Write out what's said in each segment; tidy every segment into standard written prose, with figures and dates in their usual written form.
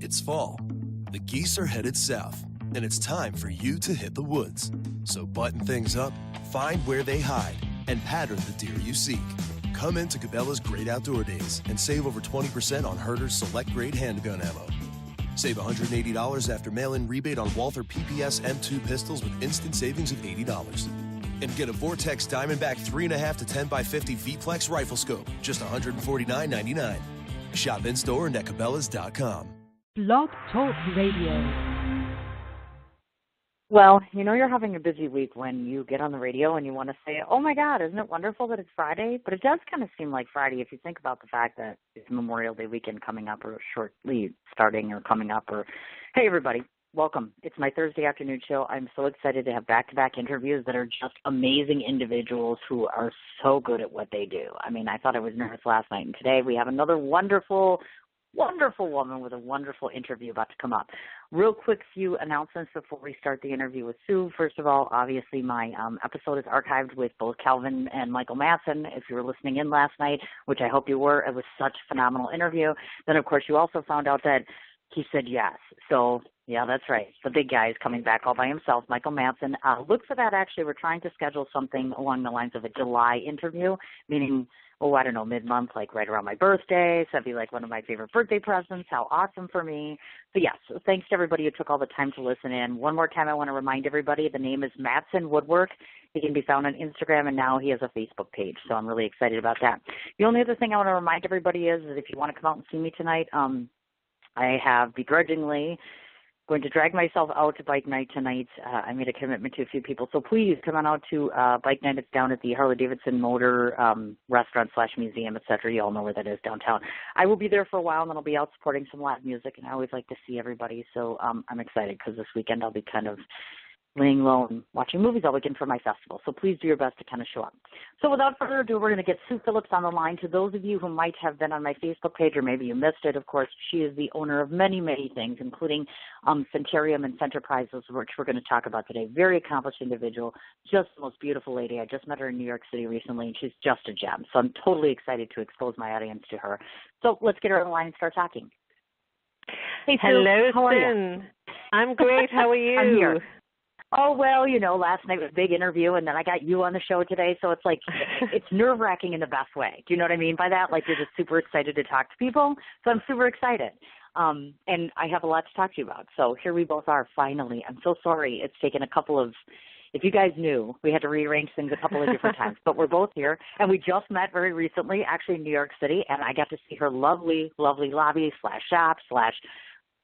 It's fall. The geese are headed south, and it's time for you to hit the woods. So button things up, find where they hide, and pattern the deer you seek. Come into Cabela's Great Outdoor Days and save over 20% on Herter's Select Grade handgun ammo. Save $180 after mail-in rebate on Walther PPS M2 pistols with instant savings of $80. And get a Vortex Diamondback 3.5 to 10x50 V-Plex rifle scope, just $149.99. Shop in-store and at Cabela's.com. Blog Talk Radio. Well, you know you're having a busy week when you get on the radio and you want to say, oh, my God, isn't it wonderful that it's Friday? But it does kind of seem like Friday if you think about the fact that it's Memorial Day weekend coming up or shortly starting or coming up. Or, hey, everybody, welcome. It's my Thursday afternoon show. I'm so excited to have back-to-back interviews that are just amazing individuals who are so good at what they do. I mean, I thought I was nervous last night, and today we have another wonderful woman with a wonderful interview about to come up. Real quick few announcements before we start the interview with Sue. First of all, obviously my episode is archived with both Calvin and Michael Madsen. If you were listening in last night, which I hope you were, it was such a phenomenal interview. Then, of course, you also found out that he said yes. So, yeah, that's right. The big guy is coming back all by himself, Michael Madsen. Look for that, actually. We're trying to schedule something along the lines of a July interview, meaning I don't know, mid-month, like right around my birthday. So that'd be like one of my favorite birthday presents. How awesome for me. So yes, thanks to everybody who took all the time to listen in. One more time, I want to remind everybody the name is Madsen Woodwork. He can be found on Instagram, and now he has a Facebook page. So I'm really excited about that. The only other thing I want to remind everybody is that if you want to come out and see me tonight, I have begrudgingly going to drag myself out to bike night tonight. I made a commitment to a few people. So please come on out to bike night. It's down at the Harley-Davidson Motor Restaurant/Museum, et cetera. You all know where that is downtown. I will be there for a while, and then I'll be out supporting some live music, and I always like to see everybody. So I'm excited because this weekend I'll be kind of laying low and watching movies all weekend for my festival. So please do your best to kind of show up. So without further ado, we're going to get Sue Phillips on the line. To those of you who might have been on my Facebook page, or maybe you missed it, of course, she is the owner of many, many things, including Scentarium and Centerprises, which we're going to talk about today. Very accomplished individual, just the most beautiful lady. I just met her in New York City recently, and she's just a gem. So I'm totally excited to expose my audience to her. So let's get her on the line and start talking. Hey, Sue. Hello, how are you? I'm great. How are you? I'm here. Oh, well, you know, last night was a big interview, and then I got you on the show today, so it's like, it's nerve-wracking in the best way. Do you know what I mean by that? Like, you're just super excited to talk to people, so I'm super excited. And I have a lot to talk to you about, so here we both are, finally. I'm so sorry it's taken a couple of, if you guys knew, we had to rearrange things a couple of different times, but we're both here, and we just met very recently, actually in New York City, and I got to see her lovely, lovely lobby /shop/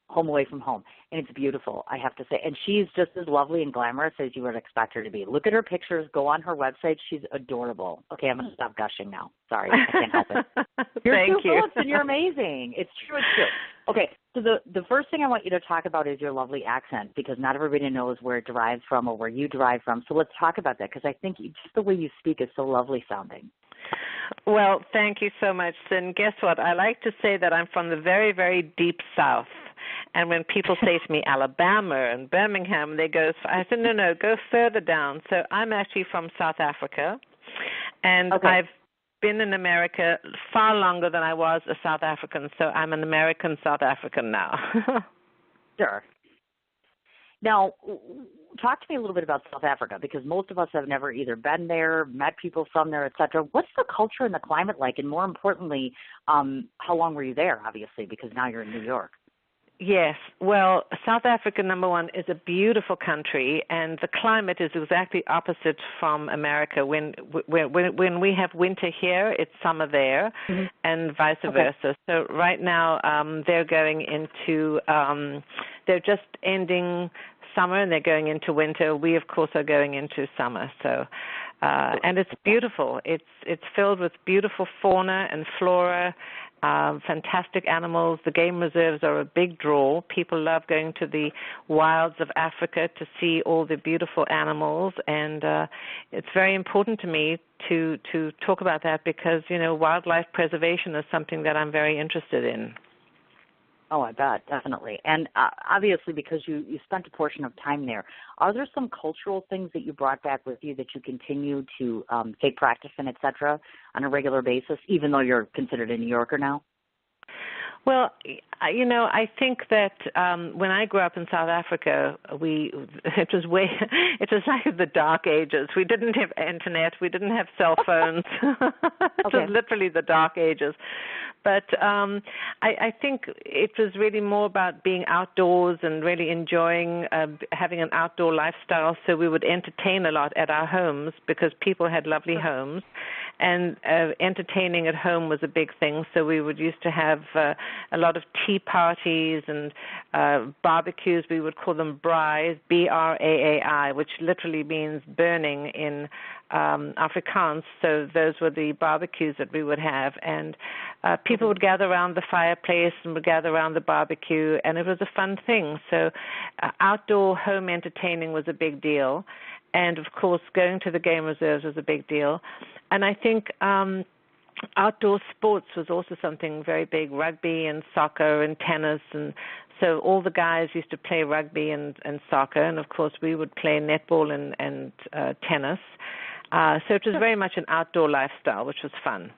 home away from home. And it's beautiful, I have to say. And she's just as lovely and glamorous as you would expect her to be. Look at her pictures. Go on her website. She's adorable. Okay, I'm going to stop gushing now. Sorry, I can't help it. You're Sue Phillips, and you're amazing. It's true, it's true. Okay, so the first thing I want you to talk about is your lovely accent, because not everybody knows where it derives from or where you derive from. So let's talk about that, because I think just the way you speak is so lovely sounding. Well, thank you so much. And guess what? I like to say that I'm from the very, very deep South. And when people say to me Alabama and Birmingham, I said, no, go further down. So I'm actually from South Africa, and okay. I've been in America far longer than I was a South African, so I'm an American South African now. Sure. Now, talk to me a little bit about South Africa, because most of us have never either been there, met people from there, et cetera. What's the culture and the climate like? And more importantly, how long were you there, obviously, because now you're in New York? Yes. Well, South Africa, number one, is a beautiful country, and the climate is exactly opposite from America. When we have winter here, it's summer there, mm-hmm. and vice versa. So right now, they're going into, they're just ending summer, and they're going into winter. We, of course, are going into summer. So, and it's beautiful. It's filled with beautiful fauna and flora. Fantastic animals. The game reserves are a big draw. People love going to the wilds of Africa to see all the beautiful animals, and it's very important to me to talk about that because, you know, wildlife preservation is something that I'm very interested in. Oh, I bet, definitely. And obviously, because you spent a portion of time there, are there some cultural things that you brought back with you that you continue to take practice in, et cetera, on a regular basis, even though you're considered a New Yorker now? Well, I think that when I grew up in South Africa, it was like the dark ages. We didn't have internet, we didn't have cell phones. It was literally the dark ages. But I think it was really more about being outdoors and really enjoying having an outdoor lifestyle. So we would entertain a lot at our homes because people had lovely homes. And entertaining at home was a big thing. So we used to have a lot of tea parties and barbecues. We would call them braai, B-R-A-A-I, which literally means burning in Afrikaans. So those were the barbecues that we would have. And people would gather around the fireplace and would gather around the barbecue, and it was a fun thing. So outdoor home entertaining was a big deal. And, of course, going to the game reserves was a big deal. And I think outdoor sports was also something very big, rugby and soccer and tennis. And so all the guys used to play rugby and soccer. And, of course, we would play netball and tennis. So it was very much an outdoor lifestyle, which was fun.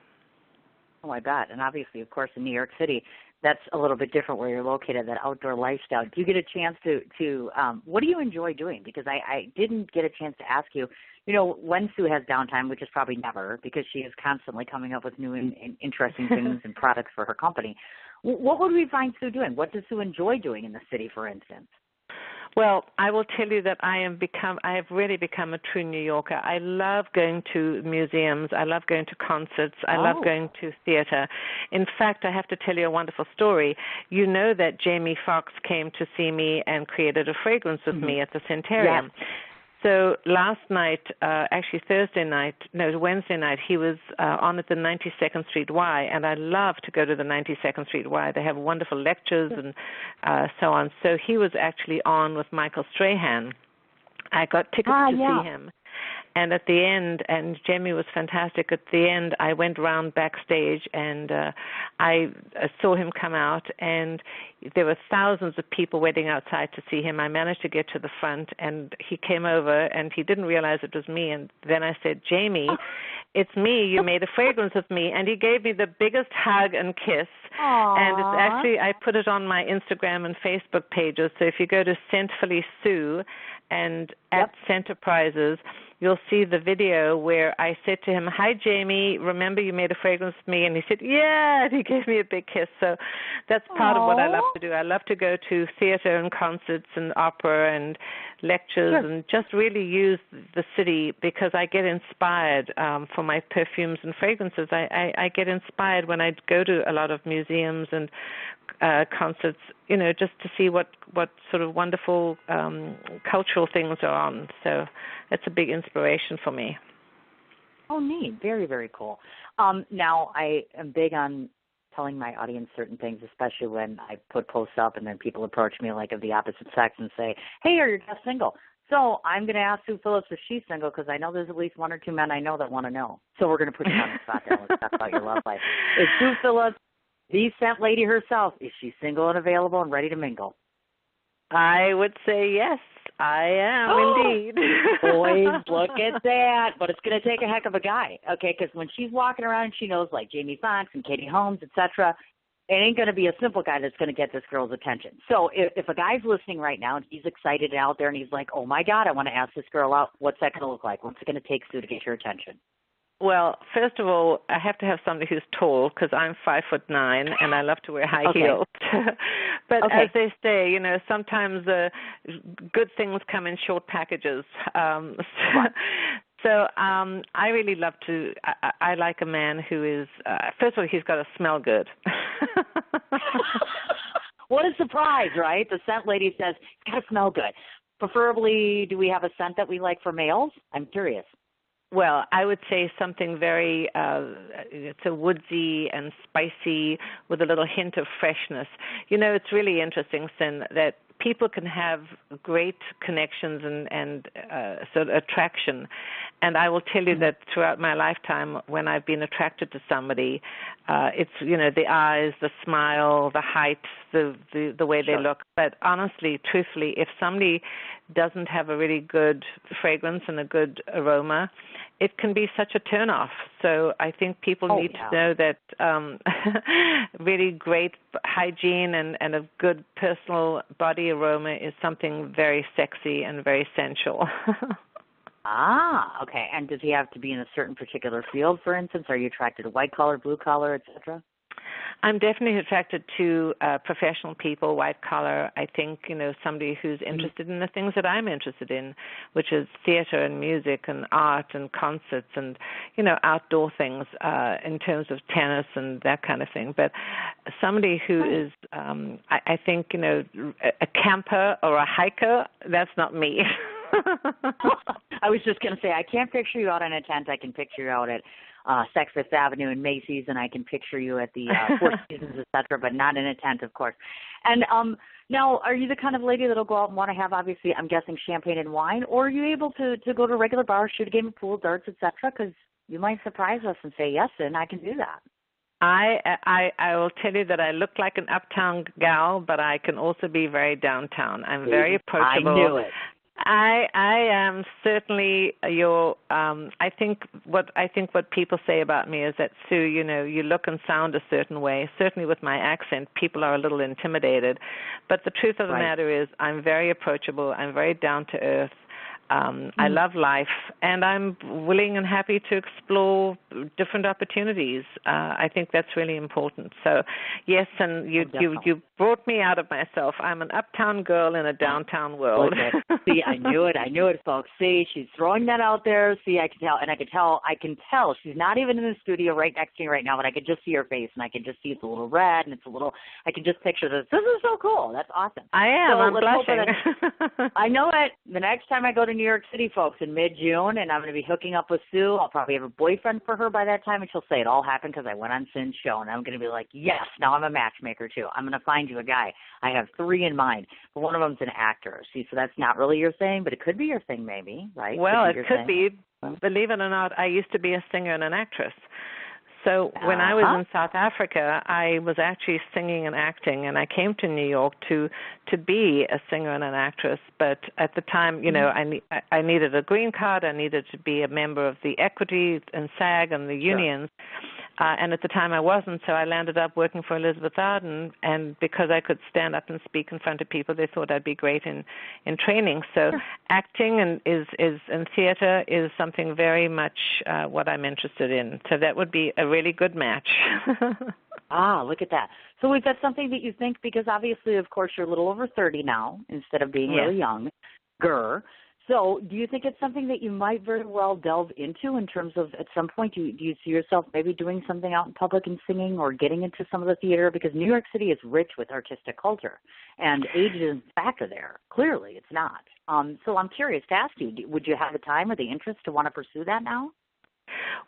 Oh, I bet. And obviously, of course, in New York City, that's a little bit different where you're located, that outdoor lifestyle. Do you get a chance to what do you enjoy doing? Because I didn't get a chance to ask you, when Sue has downtime, which is probably never because she is constantly coming up with new and interesting things and products for her company. What would we find Sue doing? What does Sue enjoy doing in the city, for instance? Well, I will tell you that I have really become a true New Yorker. I love going to museums. I love going to concerts. I love going to theater. In fact, I have to tell you a wonderful story. You know that Jamie Foxx came to see me and created a fragrance with me at the Scentarium. Yes. So last night, actually Wednesday night, he was on at the 92nd Street Y, and I love to go to the 92nd Street Y. They have wonderful lectures and so on. So he was actually on with Michael Strahan. I got tickets to see him. And at the end, and Jamie was fantastic, at the end I went round backstage and I saw him come out, and there were thousands of people waiting outside to see him. I managed to get to the front, and he came over, and he didn't realize it was me. And then I said, Jamie, it's me. You made a fragrance with me. And he gave me the biggest hug and kiss. Aww. And it's actually, I put it on my Instagram and Facebook pages. So if you go to Scent Philly Sue and at Scentaprizes, you'll see the video where I said to him, hi, Jamie, remember you made a fragrance with me? And he said, yeah, and he gave me a big kiss. So that's part of what I love to do. I love to go to theater and concerts and opera and lectures and just really use the city because I get inspired for my perfumes and fragrances. I get inspired when I go to a lot of museums and concerts, just to see what sort of wonderful cultural things are on. So it's a big inspiration for me. Oh, neat. Very, very cool. Now, I am big on telling my audience certain things, especially when I put posts up and then people approach me like of the opposite sex and say, hey, are you just single? So I'm going to ask Sue Phillips if she's single because I know there's at least one or two men I know that want to know. So we're going to put you on the spot there. Let's talk about your love life. Is Sue Phillips the scent lady herself? Is she single and available and ready to mingle? I would say yes, I am indeed. Boys, look at that. But it's going to take a heck of a guy, okay? Because when she's walking around and she knows like Jamie Foxx and Katie Holmes, etc., it ain't going to be a simple guy that's going to get this girl's attention. So if a guy's listening right now and he's excited out there and he's like, oh, my God, I want to ask this girl out, what's that going to look like? What's it going to take, Sue, to get your attention? Well, first of all, I have to have somebody who's tall because I'm 5'9" and I love to wear high heels. But as they say, sometimes good things come in short packages. So I really love to. I like a man who is. First of all, he's got to smell good. What a surprise, right? The scent lady says it's got to smell good. Preferably, do we have a scent that we like for males? I'm curious. Well, I would say something very, it's a woodsy and spicy with a little hint of freshness. It's really interesting, Sin, that people can have great connections and sort of attraction. And I will tell you that throughout my lifetime, when I've been attracted to somebody, it's, the eyes, the smile, the height, the way they look. But honestly, truthfully, if somebody doesn't have a really good fragrance and a good aroma, it can be such a turnoff. So I think people need to know that really great hygiene and a good personal body aroma is something very sexy and very sensual. Okay. And does he have to be in a certain particular field, for instance? Are you attracted to white collar, blue collar, et cetera? I'm definitely attracted to professional people, white collar. I think, somebody who's interested in the things that I'm interested in, which is theater and music and art and concerts and, outdoor things in terms of tennis and that kind of thing. But somebody who is, I think, a camper or a hiker, that's not me. I was just going to say, I can't picture you out in a tent. I can picture you out at Saks Fifth Avenue and Macy's, and I can picture you at the Four Seasons, et cetera, but not in a tent, of course. And now, are you the kind of lady that'll go out and want to have, obviously, I'm guessing, champagne and wine, or are you able to go to a regular bar, shoot a game of pool, darts, et cetera? Because you might surprise us and say, yes, and I can do that. I will tell you that I look like an uptown gal, but I can also be very downtown. I'm very approachable. I knew it. I am certainly your. I think what people say about me is that, Sue, you look and sound a certain way. Certainly with my accent, people are a little intimidated. But the truth of the matter is, I'm very approachable. I'm very down to earth. I love life, and I'm willing and happy to explore different opportunities. I think that's really important. So, yes, and you brought me out of myself. I'm an uptown girl in a downtown world. Okay. See, I knew it, folks. See, she's throwing that out there. See, I can tell. She's not even in the studio right next to me right now, but I could just see her face, and I can just see it's a little red, and I can just picture this. This is so cool. That's awesome. I am. So I'm blushing. I know it. The next time I go to New York City, folks, in mid-June, and I'm going to be hooking up with Sue. I'll probably have a boyfriend for her by that time, and she'll say it all happened because I went on Sin's show, and I'm going to be like, yes, now I'm a matchmaker, too. I'm going to find you a guy. I have 3 in mind, but one of them's an actor. See, so that's not really your thing, but it could be your thing maybe, right? Well, it could be. Believe it or not, I used to be a singer and an actress. So when I was in South Africa, I was actually singing and acting, and I came to New York to be a singer and an actress. But at the time, I needed a green card. I needed to be a member of the Equity and SAG and the unions. And at the time I wasn't, so I landed up working for Elizabeth Ardin, and because I could stand up and speak in front of people, they thought I'd be great in training. So acting and theater is something very much what I'm interested in. So that would be a really good match. Look at that. So is that something that you think, because obviously, of course, you're a little over 30 now instead of being really young, So do you think it's something that you might very well delve into in terms of, at some point, do you see yourself maybe doing something out in public and singing or getting into some of the theater? Because New York City is rich with artistic culture, and age is a factor there. Clearly, it's not. So I'm curious to ask you, would you have the time or the interest to want to pursue that now?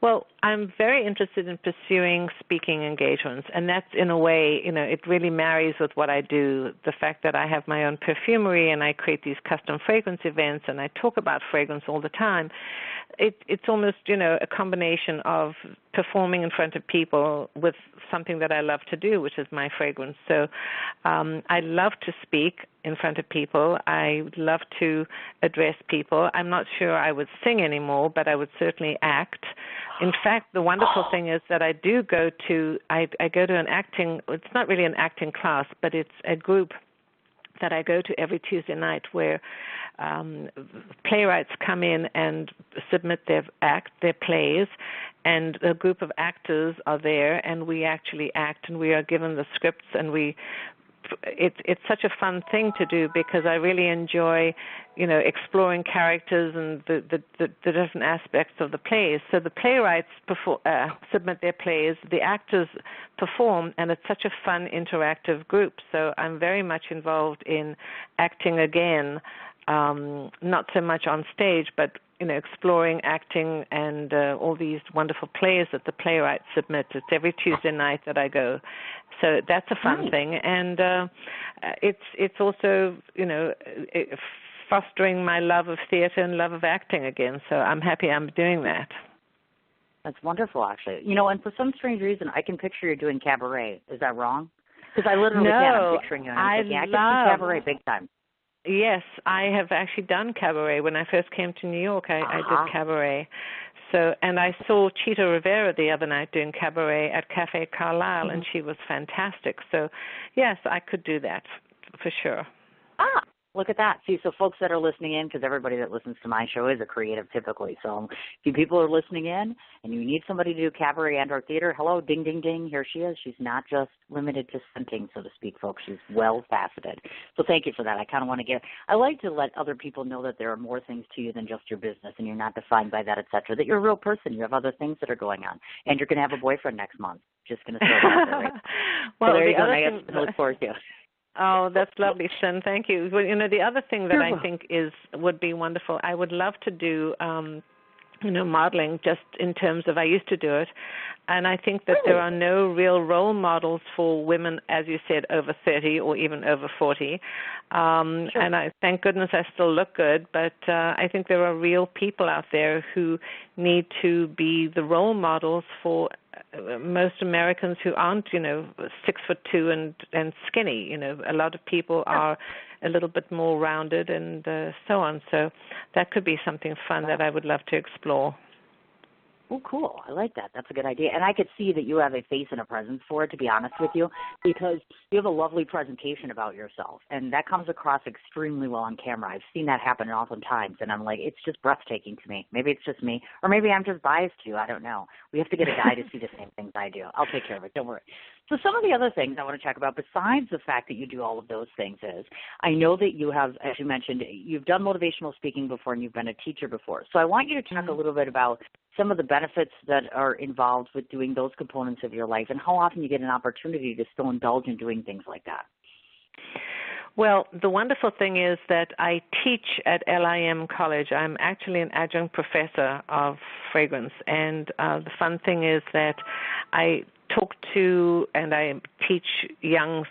Well, I'm very interested in pursuing speaking engagements, and that's, in a way, it really marries with what I do. The fact that I have my own perfumery and I create these custom fragrance events and I talk about fragrance all the time. It's almost, a combination of performing in front of people with something that I love to do, which is my fragrance. So I love to speak in front of people. I love to address people. I'm not sure I would sing anymore, but I would certainly act. In fact, the wonderful thing is that I do go to an acting, it's not really an acting class, but it's a group that I go to every Tuesday night where playwrights come in and submit their plays, and a group of actors are there, and we actually act, and we are given the scripts, and it's such a fun thing to do because I really enjoy, exploring characters and the different aspects of the plays. So the playwrights submit their plays, the actors perform, and it's such a fun interactive group. So I'm very much involved in acting again, not so much on stage, but exploring acting and all these wonderful plays that the playwrights submit. It's every Tuesday night that I go. So that's a fun thing. And it's also, fostering my love of theater and love of acting again. So I'm happy I'm doing that. That's wonderful, actually. And for some strange reason, I can picture you doing cabaret. Is that wrong? Because I literally can't. I'm picturing you. I can see cabaret big time. Yes, I have actually done cabaret. When I first came to New York, I did cabaret. So, and I saw Chita Rivera the other night doing cabaret at Cafe Carlisle, and she was fantastic. So, yes, I could do that for sure. Ah, look at that. See, so folks that are listening in, because everybody that listens to my show is a creative typically. So if you people are listening in and you need somebody to do cabaret and or theater, hello, ding, ding, ding, here she is. She's not just limited to scenting, so to speak, folks. She's well-faceted. So thank you for that. I like to let other people know that there are more things to you than just your business, and you're not defined by that, et cetera, that you're a real person. You have other things that are going on, and you're going to have a boyfriend next month. Just going to throw that out there, right? Well, so there the you go. other I have thing, to look forward to. Oh, that's lovely, Sin. Thank you. Well, the other thing that I think would be wonderful, I would love to do, modeling just in terms of I used to do it. And I think that there are no real role models for women, as you said, over 30 or even over 40. And I thank goodness I still look good, but I think there are real people out there who need to be the role models for most Americans who aren't, 6'2" and skinny. A lot of people are a little bit more rounded and so on. So that could be something fun that I would love to explore. Oh, cool. I like that. That's a good idea. And I could see that you have a face and a presence for it, to be honest with you, because you have a lovely presentation about yourself. And that comes across extremely well on camera. I've seen that happen oftentimes, and I'm like, it's just breathtaking to me. Maybe it's just me, or maybe I'm just biased to you. I don't know. We have to get a guy to see the same things I do. I'll take care of it. Don't worry. So some of the other things I want to talk about, besides the fact that you do all of those things, is I know that you have, as you mentioned, you've done motivational speaking before and you've been a teacher before. So I want you to talk a little bit about some of the benefits that are involved with doing those components of your life and how often you get an opportunity to still indulge in doing things like that. Well, the wonderful thing is that I teach at LIM College. I'm actually an adjunct professor of fragrance, and the fun thing is that I talk to and I teach young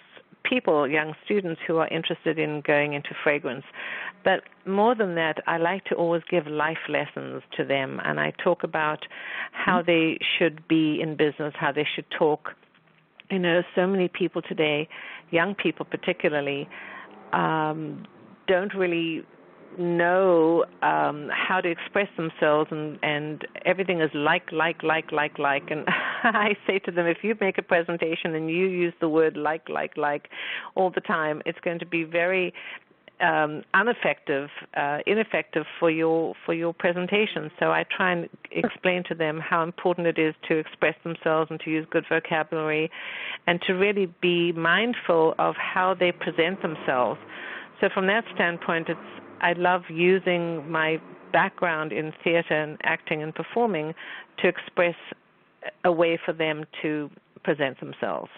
students who are interested in going into fragrance. But more than that, I like to always give life lessons to them, and I talk about how they should be in business, how they should talk. So many people today, young people particularly, don't really know how to express themselves, and everything is like. And I say to them, if you make a presentation and you use the word like all the time, it's going to be very ineffective for your presentation. So I try and explain to them how important it is to express themselves and to use good vocabulary and to really be mindful of how they present themselves. So from that standpoint, I love using my background in theater and acting and performing to express a way for them to present themselves.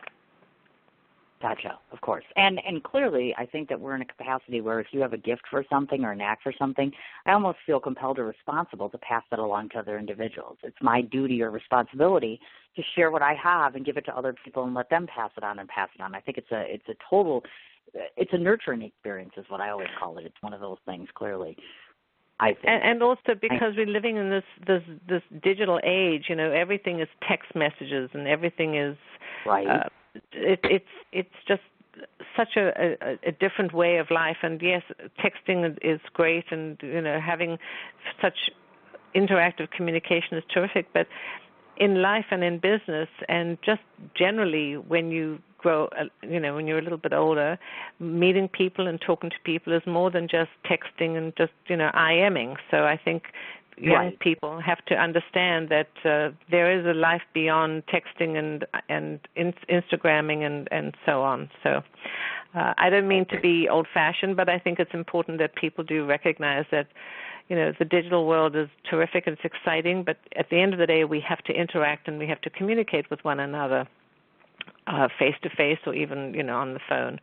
Gotcha, of course. And clearly, I think that we're in a capacity where if you have a gift for something or a knack for something, I almost feel compelled or responsible to pass that along to other individuals. It's my duty or responsibility to share what I have and give it to other people and let them pass it on and pass it on. I think it's a nurturing experience is what I always call it. It's one of those things, clearly. I think. And also because we're living in this digital age, everything is text messages and everything is right. It's just such a different way of life. And yes, texting is great, and having such interactive communication is terrific. But in life and in business, and just generally when you grow, when you're a little bit older, meeting people and talking to people is more than just texting and just IMing. So I think young people have to understand that there is a life beyond texting and Instagramming and so on. So I don't mean to be old-fashioned, but I think it's important that people do recognize that, the digital world is terrific and it's exciting, but at the end of the day, we have to interact and we have to communicate with one another face-to-face or even, on the phone.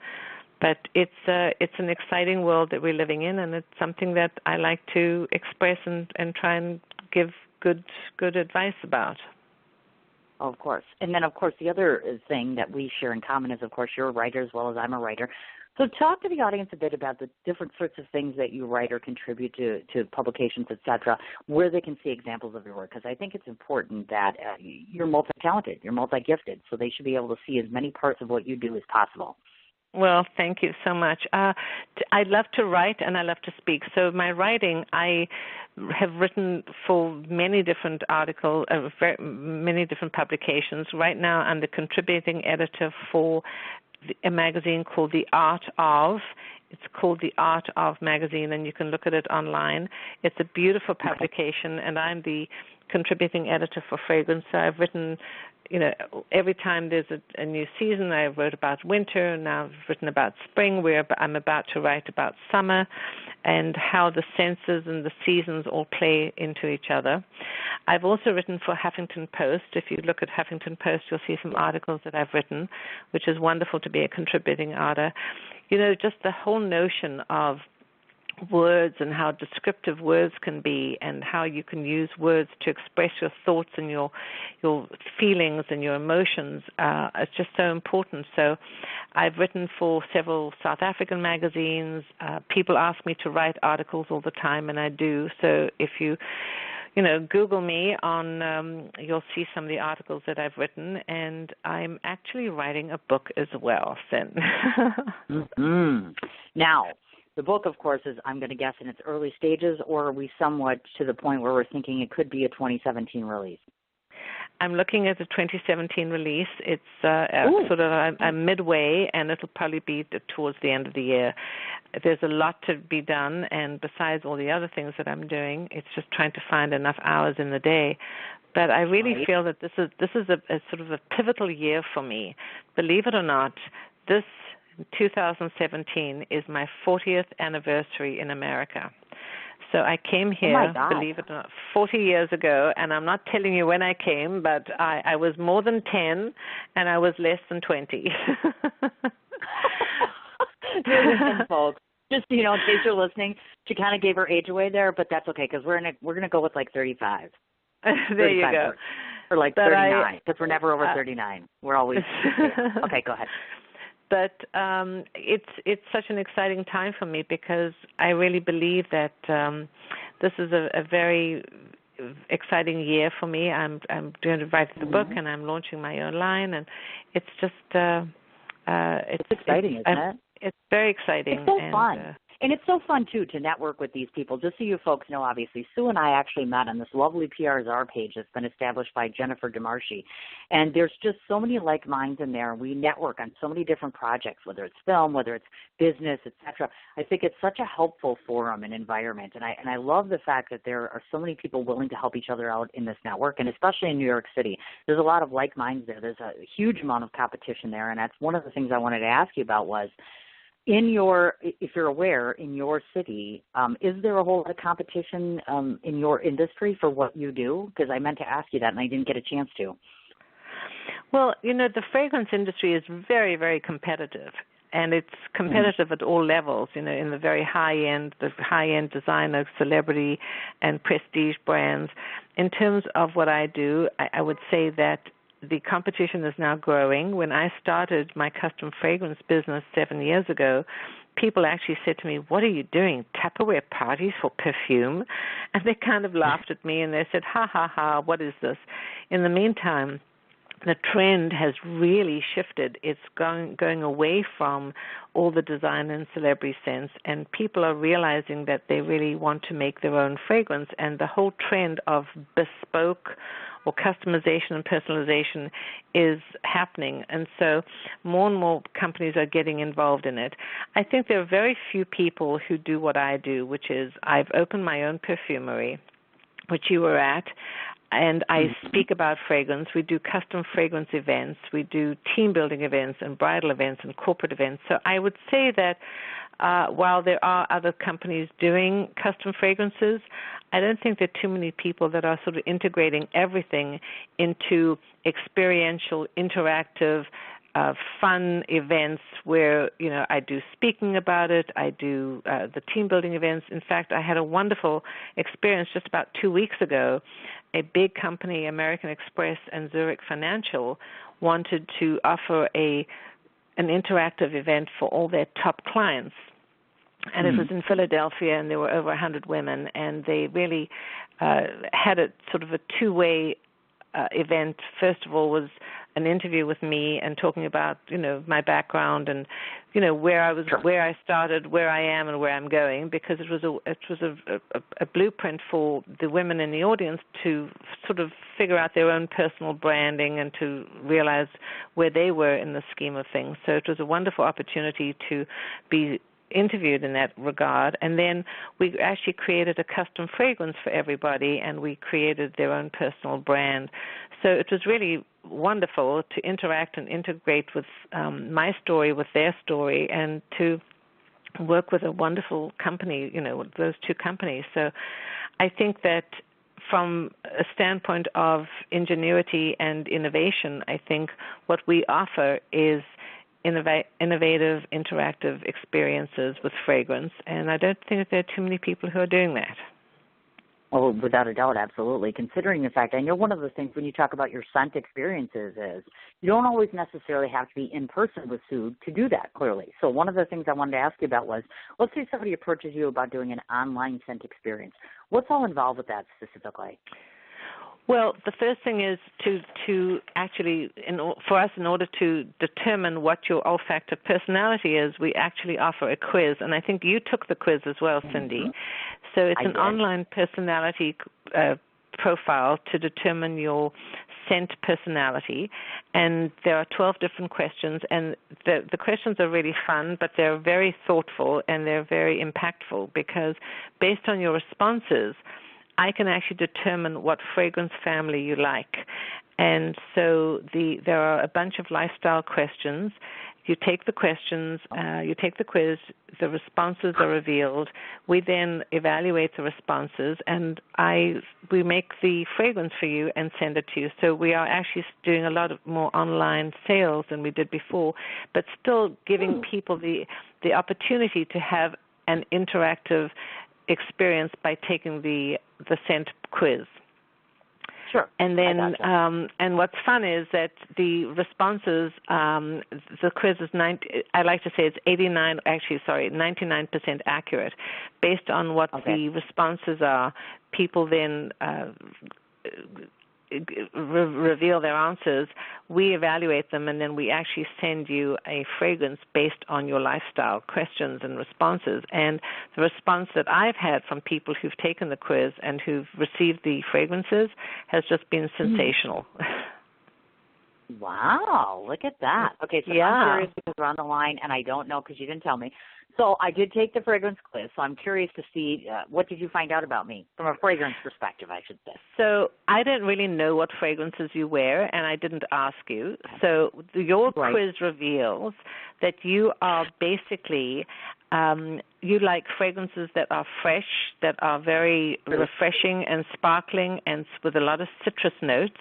But it's an exciting world that we're living in, and it's something that I like to express and try and give good advice about. Of course. And then, of course, the other thing that we share in common is, of course, you're a writer as well as I'm a writer. So talk to the audience a bit about the different sorts of things that you write or contribute to publications, et cetera, where they can see examples of your work, because I think it's important that you're multi-talented, you're multi-gifted, so they should be able to see as many parts of what you do as possible. Well, thank you so much. I love to write and I love to speak. So my writing, I have written for many different articles, many different publications. Right now, I'm the contributing editor for a magazine called The Art Of. It's called The Art Of magazine, and you can look at it online. It's a beautiful publication, and I'm the contributing editor for fragrance. So I've written, every time there's a new season, I wrote about winter. Now I've written about spring. I'm about to write about summer and how the senses and the seasons all play into each other. I've also written for Huffington Post. If you look at Huffington Post, you'll see some articles that I've written, which is wonderful to be a contributing editor. Just the whole notion of words and how descriptive words can be and how you can use words to express your thoughts and your feelings and your emotions is just so important. So I've written for several South African magazines. People ask me to write articles all the time, and I do. So if you Google me you'll see some of the articles that I've written, and I'm actually writing a book as well, Sen. Mm-hmm. Now, the book, of course, is, I'm going to guess, in its early stages, or are we somewhat to the point where we're thinking it could be a 2017 release? I'm looking at the 2017 release. It's sort of I'm midway, and it'll probably be towards the end of the year. There's a lot to be done, and besides all the other things that I'm doing, it's just trying to find enough hours in the day. But I really feel that this is a sort of a pivotal year for me. Believe it or not, this 2017 is my 40th anniversary in America. So I came here, believe it or not, 40 years ago, and I'm not telling you when I came, but I was more than 10, and I was less than 20. Listen, folks, just, in case you're listening, she kind of gave her age away there, but that's okay, because we're gonna go with like 35. There you go. Or like 39, because we're never over 39. We're always, okay, go ahead. But it's such an exciting time for me because I really believe that this is a very exciting year for me. I'm doing to write the book, and I'm launching my own line, and it's just it's exciting, isn't it? It's very exciting. It's so fun. And it's so fun, too, to network with these people. Just so you folks know, obviously, Sue and I actually met on this lovely PRSR page that's been established by Jennifer DeMarchi. And there's just so many like minds in there. We network on so many different projects, whether it's film, whether it's business, et cetera. I think it's such a helpful forum and environment. And I love the fact that there are so many people willing to help each other out in this network, and especially in New York City. There's a lot of like minds there. There's a huge amount of competition there. And that's one of the things I wanted to ask you about was, if you're aware, in your city, is there a whole lot of competition in your industry for what you do? Because I meant to ask you that, and I didn't get a chance to. Well, the fragrance industry is very, very competitive, and it's competitive at all levels, in the very high-end designer, celebrity, and prestige brands. In terms of what I do, I would say that the competition is now growing. When I started my custom fragrance business 7 years ago, people actually said to me, "What are you doing, Tupperware parties for perfume?" And they kind of laughed at me, and they said, "Ha, ha, ha, what is this?" In the meantime, the trend has really shifted. It's going away from all the design and celebrity scents, and people are realizing that they really want to make their own fragrance, and the whole trend of bespoke or customization and personalization is happening. And so more and more companies are getting involved in it. I think there are very few people who do what I do, which is I've opened my own perfumery, which you were at, and I speak about fragrance. We do custom fragrance events. We do team building events and bridal events and corporate events. So I would say that while there are other companies doing custom fragrances, I don't think there are too many people that are sort of integrating everything into experiential, interactive, fun events where, I do speaking about it. I do the team building events. In fact, I had a wonderful experience just about 2 weeks ago. A big company, American Express and Zurich Financial, wanted to offer an interactive event for all their top clients. And it was in Philadelphia, and there were over 100 women, and they really had a sort of a two-way event. First of all was an interview with me and talking about, my background and, where I was, where I started, where I am, and where I'm going, because it was a blueprint for the women in the audience to sort of figure out their own personal branding and to realize where they were in the scheme of things. So it was a wonderful opportunity to be interviewed in that regard. And then we actually created a custom fragrance for everybody, and we created their own personal brand. So it was really wonderful to interact and integrate with my story with their story, and to work with a wonderful company, with those two companies. So I think that from a standpoint of ingenuity and innovation, I think what we offer is innovative, interactive experiences with fragrance, and I don't think that there are too many people who are doing that. Oh, without a doubt, absolutely. Considering the fact, I know one of the things when you talk about your scent experiences is you don't always necessarily have to be in person with Sue to do that, clearly. So one of the things I wanted to ask you about was, let's say somebody approaches you about doing an online scent experience. What's all involved with that specifically? Well, the first thing is to actually, for us, in order to determine what your olfactive personality is, we actually offer a quiz. And I think you took the quiz as well, Cindy. Mm-hmm. So it's an online personality profile to determine your scent personality. And there are 12 different questions. And the questions are really fun, but they're very thoughtful and they're very impactful, because based on your responses, I can actually determine what fragrance family you like. And so there are a bunch of lifestyle questions. You take the questions, you take the quiz, the responses are revealed. We then evaluate the responses, and we make the fragrance for you and send it to you. So we are actually doing a lot of more online sales than we did before, but still giving people the opportunity to have an interactive experience by taking the scent quiz. Sure. And then, and what's fun is that the responses, the quiz is I like to say it's 99% accurate. Based on what the responses are, people then reveal their answers. We evaluate them, and then we actually send you a fragrance based on your lifestyle questions and responses. And the response that I've had from people who've taken the quiz and who've received the fragrances has just been sensational. Wow, look at that. Okay, so I'm curious because we're on the line, and I don't know because you didn't tell me. So I did take the fragrance quiz, so I'm curious to see what did you find out about me from a fragrance perspective, I should say. So I didn't really know what fragrances you wear, and I didn't ask you. So your quiz reveals that you are basically, you like fragrances that are fresh, that are very refreshing and sparkling and with a lot of citrus notes.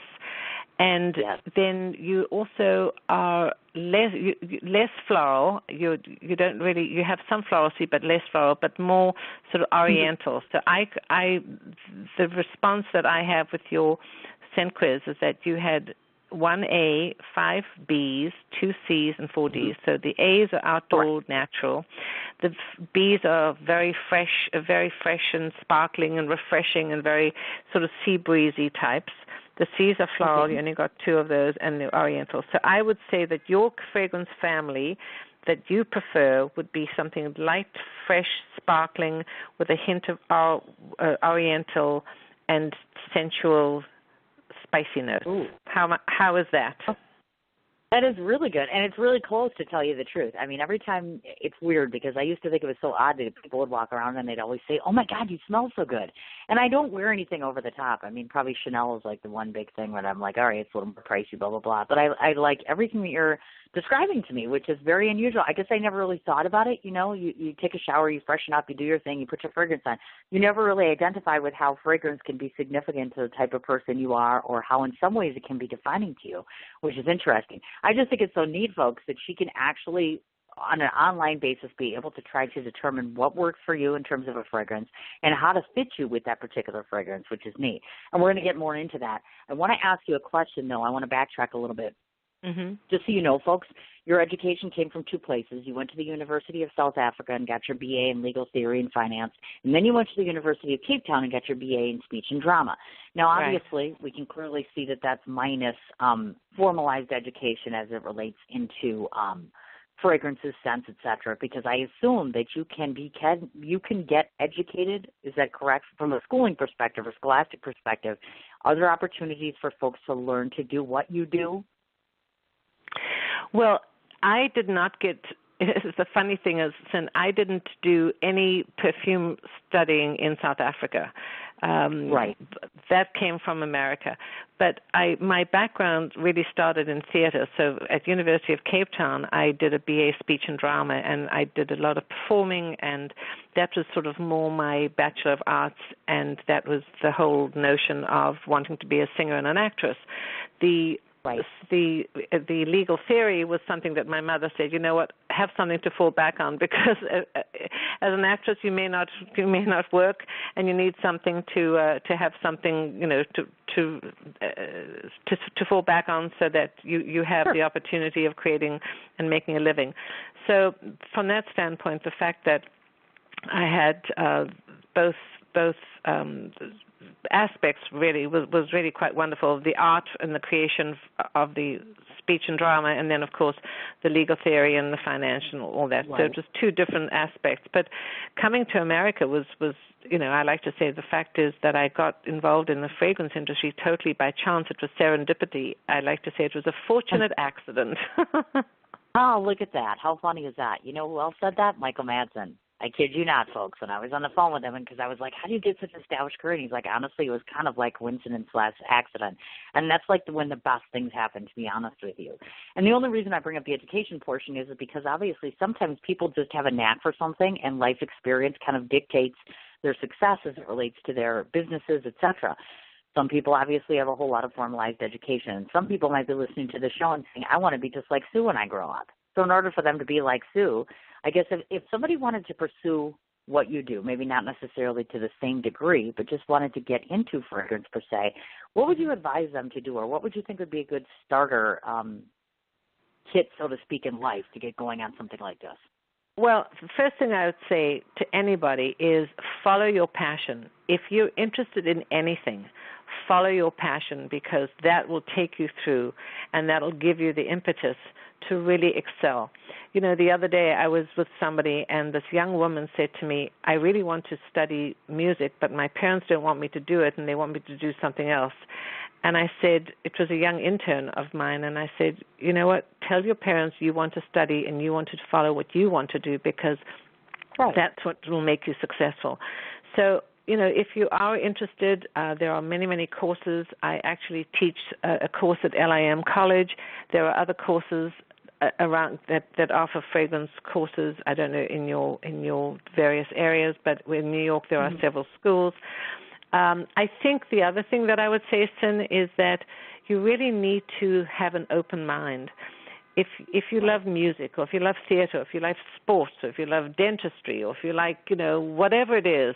And then you also are less floral. You don't really, you have some florality, but less floral, but more sort of oriental. So the response that I have with your scent quiz is that you had 1 A, 5 Bs, 2 Cs, and 4 Ds. So the A's are outdoor, natural. The Bs are very fresh and sparkling and refreshing and very sort of sea breezy types. The C's are floral. You only got 2 of those, and the oriental. So I would say that your fragrance family that you prefer would be something light, fresh, sparkling, with a hint of oriental and sensual spicy notes. How is that? That is really good, and it's really close, to tell you the truth. I mean, every time it's weird because I used to think it was so odd that people would walk around and they'd always say, "Oh my God, you smell so good." And I don't wear anything over the top. I mean, probably Chanel is like the one big thing that I'm like, all right, it's a little more pricey, blah, blah, blah. But I like everything that you're describing to me, which is very unusual. I guess I never really thought about it. You know, you take a shower, you freshen up, you do your thing, you put your fragrance on. You never really identify with how fragrance can be significant to the type of person you are, or how in some ways it can be defining to you, which is interesting. I just think it's so neat, folks, that she can actually, on an online basis, be able to try to determine what works for you in terms of a fragrance and how to fit you with that particular fragrance, which is neat. And we're going to get more into that. I want to ask you a question, though. I want to backtrack a little bit. Just so you know, folks, your education came from two places. You went to the University of South Africa and got your BA in legal theory and finance, and then you went to the University of Cape Town and got your BA in speech and drama. Now, obviously, we can clearly see that that's minus formalized education as it relates into fragrances, scents, etc. Because I assume that you can get educated. Is that correct? From a schooling perspective or scholastic perspective, are there opportunities for folks to learn to do what you do? Well, I did not get, the funny thing is, I didn't do any perfume studying in South Africa. Right. That came from America. But my background really started in theater. So at University of Cape Town, I did a BA speech and drama, and I did a lot of performing, and that was sort of more my Bachelor of Arts, and that was the whole notion of wanting to be a singer and an actress. The legal theory was something that my mother said, you know what, have something to fall back on, because as an actress you may not work, and you need something to have something, to fall back on, so that you have the opportunity of creating and making a living. So from that standpoint, the fact that I had both aspects really was really quite wonderful. The art and the creation of the speech and drama, and then of course the legal theory and the financial, all that. Right. So just two different aspects. But coming to America was I like to say the fact is that I got involved in the fragrance industry totally by chance. It was serendipity. I like to say it was a fortunate accident. Oh, look at that. How funny is that? You know who else said that? Michael Madsen. I kid you not, folks. And I was on the phone with him because I was like, how do you get such an established career? And he's like, honestly, it was kind of like coincidence/accident. And that's like when the best things happen, to be honest with you. And the only reason I bring up the education portion is because obviously sometimes people just have a knack for something, and life experience kind of dictates their success as it relates to their businesses, etc. Some people obviously have a whole lot of formalized education. Some people might be listening to the show and saying, I want to be just like Sue when I grow up. So in order for them to be like Sue, I guess if somebody wanted to pursue what you do, maybe not necessarily to the same degree, but just wanted to get into fragrance per se, what would you advise them to do, or what would you think would be a good starter kit, so to speak, in life to get going on something like this? Well, the first thing I would say to anybody is follow your passion. If you're interested in anything, follow your passion, because that will take you through, and that will give you the impetus to really excel. The other day I was with somebody, and this young woman said to me, I really want to study music, but my parents don't want me to do it, and they want me to do something else. And I said, it was a young intern of mine, and I said, you know what, tell your parents you want to study and you want to follow what you want to do, because that's what will make you successful. So, if you are interested, there are many, many courses. I actually teach a course at LIM College. There are other courses around that offer fragrance courses. I don't know in your various areas, but in New York there are several schools. I think the other thing that I would say, Sin, is that you really need to have an open mind. If you love music, or if you love theater, or if you like sports, or if you love dentistry, or if you like, whatever it is,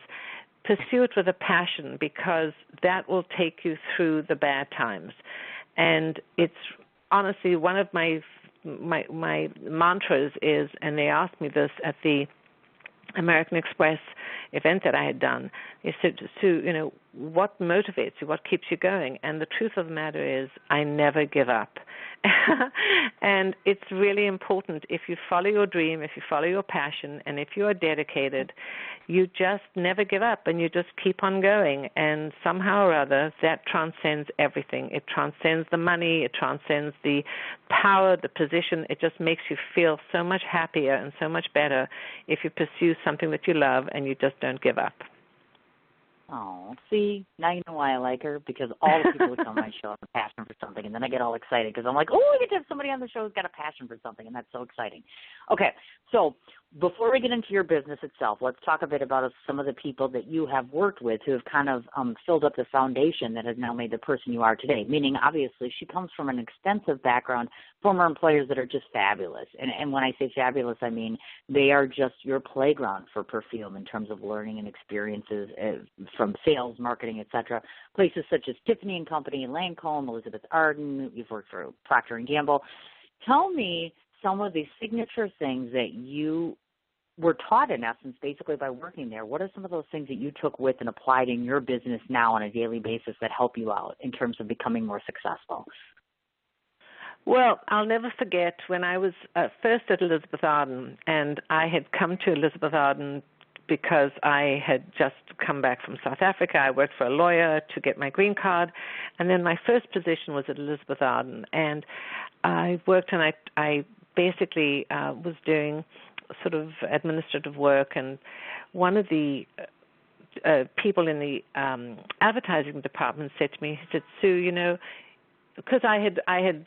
pursue it with a passion, because that will take you through the bad times. And it's honestly one of my mantras is, and they asked me this at the American Express event that I had done, they said, Sue, what motivates you? What keeps you going? And the truth of the matter is, I never give up. And it's really important. If you follow your dream, if you follow your passion, and if you are dedicated, you just never give up, and you just keep on going. And somehow or other, that transcends everything. It transcends the money. It transcends the power, the position. It just makes you feel so much happier and so much better if you pursue something that you love and you just don't give up. Oh, see, now you know why I like her, because all the people who come on my show have a passion for something, and then I get all excited because I'm like, oh, I get to have somebody on the show who's got a passion for something, and that's so exciting. Okay, so before we get into your business itself, let's talk a bit about some of the people that you have worked with who have kind of filled up the foundation that has now made the person you are today, meaning obviously she comes from an extensive background, former employers that are just fabulous. And when I say fabulous, I mean they are just your playground for perfume in terms of learning and experiences from sales, marketing, etc. Places such as Tiffany and Company, Lancome, Elizabeth Ardin. You've worked for Procter and Gamble. Tell me some of the signature things that you were taught, in essence, basically by working there. What are some of those things that you took with and applied in your business now on a daily basis that help you out in terms of becoming more successful? Well, I'll never forget when I was first at Elizabeth Arden, and I had come to Elizabeth Arden because I had just come back from South Africa. I worked for a lawyer to get my green card, and then my first position was at Elizabeth Arden, and I worked and I basically was doing sort of administrative work, and one of the people in the advertising department said to me, he said, Sue, you know, because I had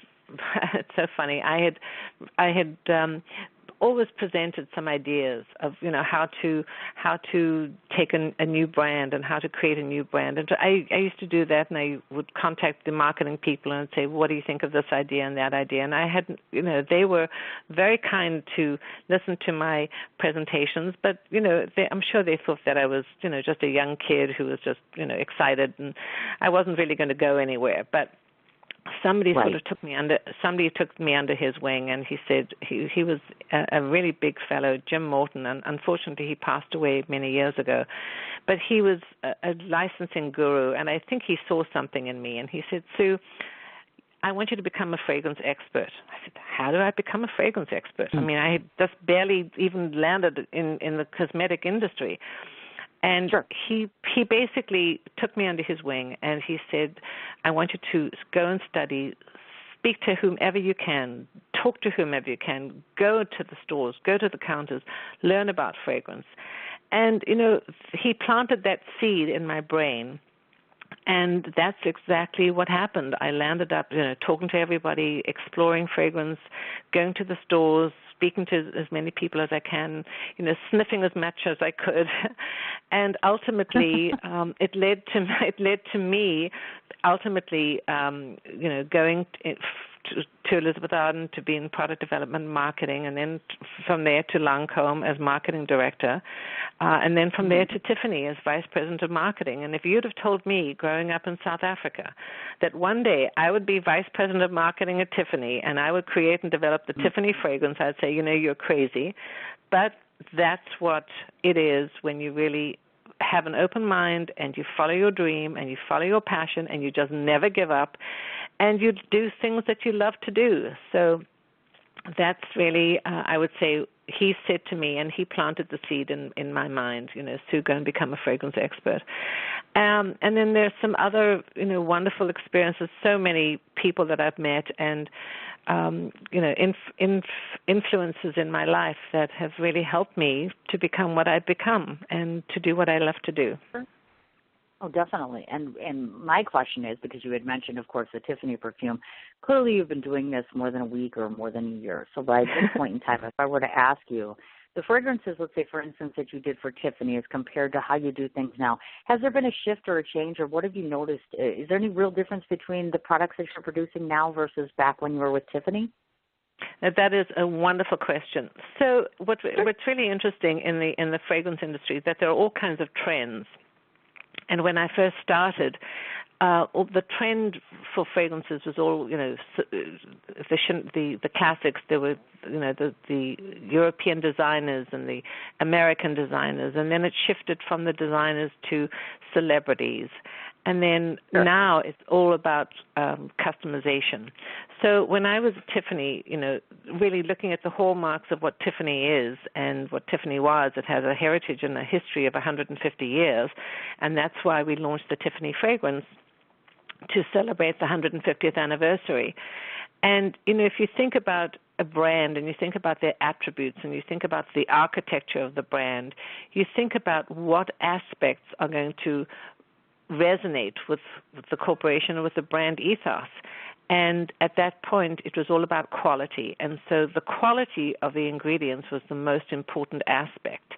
it's so funny, I had always presented some ideas of, you know, how to take a new brand and how to create a new brand. And I used to do that, and I would contact the marketing people and say, what do you think of this idea and that idea? And I had, you know, they were very kind to listen to my presentations, but, you know, I'm sure they thought that I was, you know, just a young kid who was just, you know, excited, and I wasn't really going to go anywhere. But somebody sort of took me under his wing, and he said he was a really big fellow, Jim Morton, and unfortunately he passed away many years ago. But he was a licensing guru, and I think he saw something in me, and he said, Sue, I want you to become a fragrance expert. I said, how do I become a fragrance expert? I mean, I had just barely even landed in the cosmetic industry. And he basically took me under his wing, and he said, I want you to go and study, speak to whomever you can, talk to whomever you can, go to the stores, go to the counters, learn about fragrance. And, you know, he planted that seed in my brain, and that's exactly what happened. I landed up, you know, talking to everybody, exploring fragrance, going to the stores, speaking to as many people as I can, you know, sniffing as much as I could, and ultimately, it led to me, ultimately, you know, going to Elizabeth Arden to be in product development and marketing, and then from there to Lancome as marketing director, and then from there to Tiffany as vice president of marketing. And if you'd have told me growing up in South Africa that one day I would be vice president of marketing at Tiffany and I would create and develop the Tiffany fragrance, I'd say, you know, you're crazy. But that's what it is when you really have an open mind and you follow your dream and you follow your passion and you just never give up and you do things that you love to do. So that's really, I would say, he said to me, and he planted the seed in my mind, you know, Sue, go and become a fragrance expert. And then there's some other, you know, wonderful experiences, so many people that I've met and, you know, influences in my life that have really helped me to become what I've become and to do what I love to do. Oh, definitely. And my question is, because you had mentioned, of course, the Tiffany perfume, clearly you've been doing this more than a week or more than a year. So by this point in time, if I were to ask you, the fragrances, let's say, for instance, that you did for Tiffany as compared to how you do things now, has there been a shift or a change, or what have you noticed? Is there any real difference between the products that you're producing now versus back when you were with Tiffany? That is a wonderful question. So what's really interesting in the fragrance industry is that there are all kinds of trends. And when I first started, the trend for fragrances was all, you know, the classics. There were, you know, the European designers and the American designers, and then it shifted from the designers to celebrities. And then now it's all about customization. So when I was at Tiffany, you know, really looking at the hallmarks of what Tiffany is and what Tiffany was, it has a heritage and a history of 150 years, and that's why we launched the Tiffany fragrance to celebrate the 150th anniversary. And, you know, if you think about a brand and you think about their attributes and you think about the architecture of the brand, you think about what aspects are going to resonate with the corporation or with the brand ethos. And at that point, it was all about quality. And so the quality of the ingredients was the most important aspect.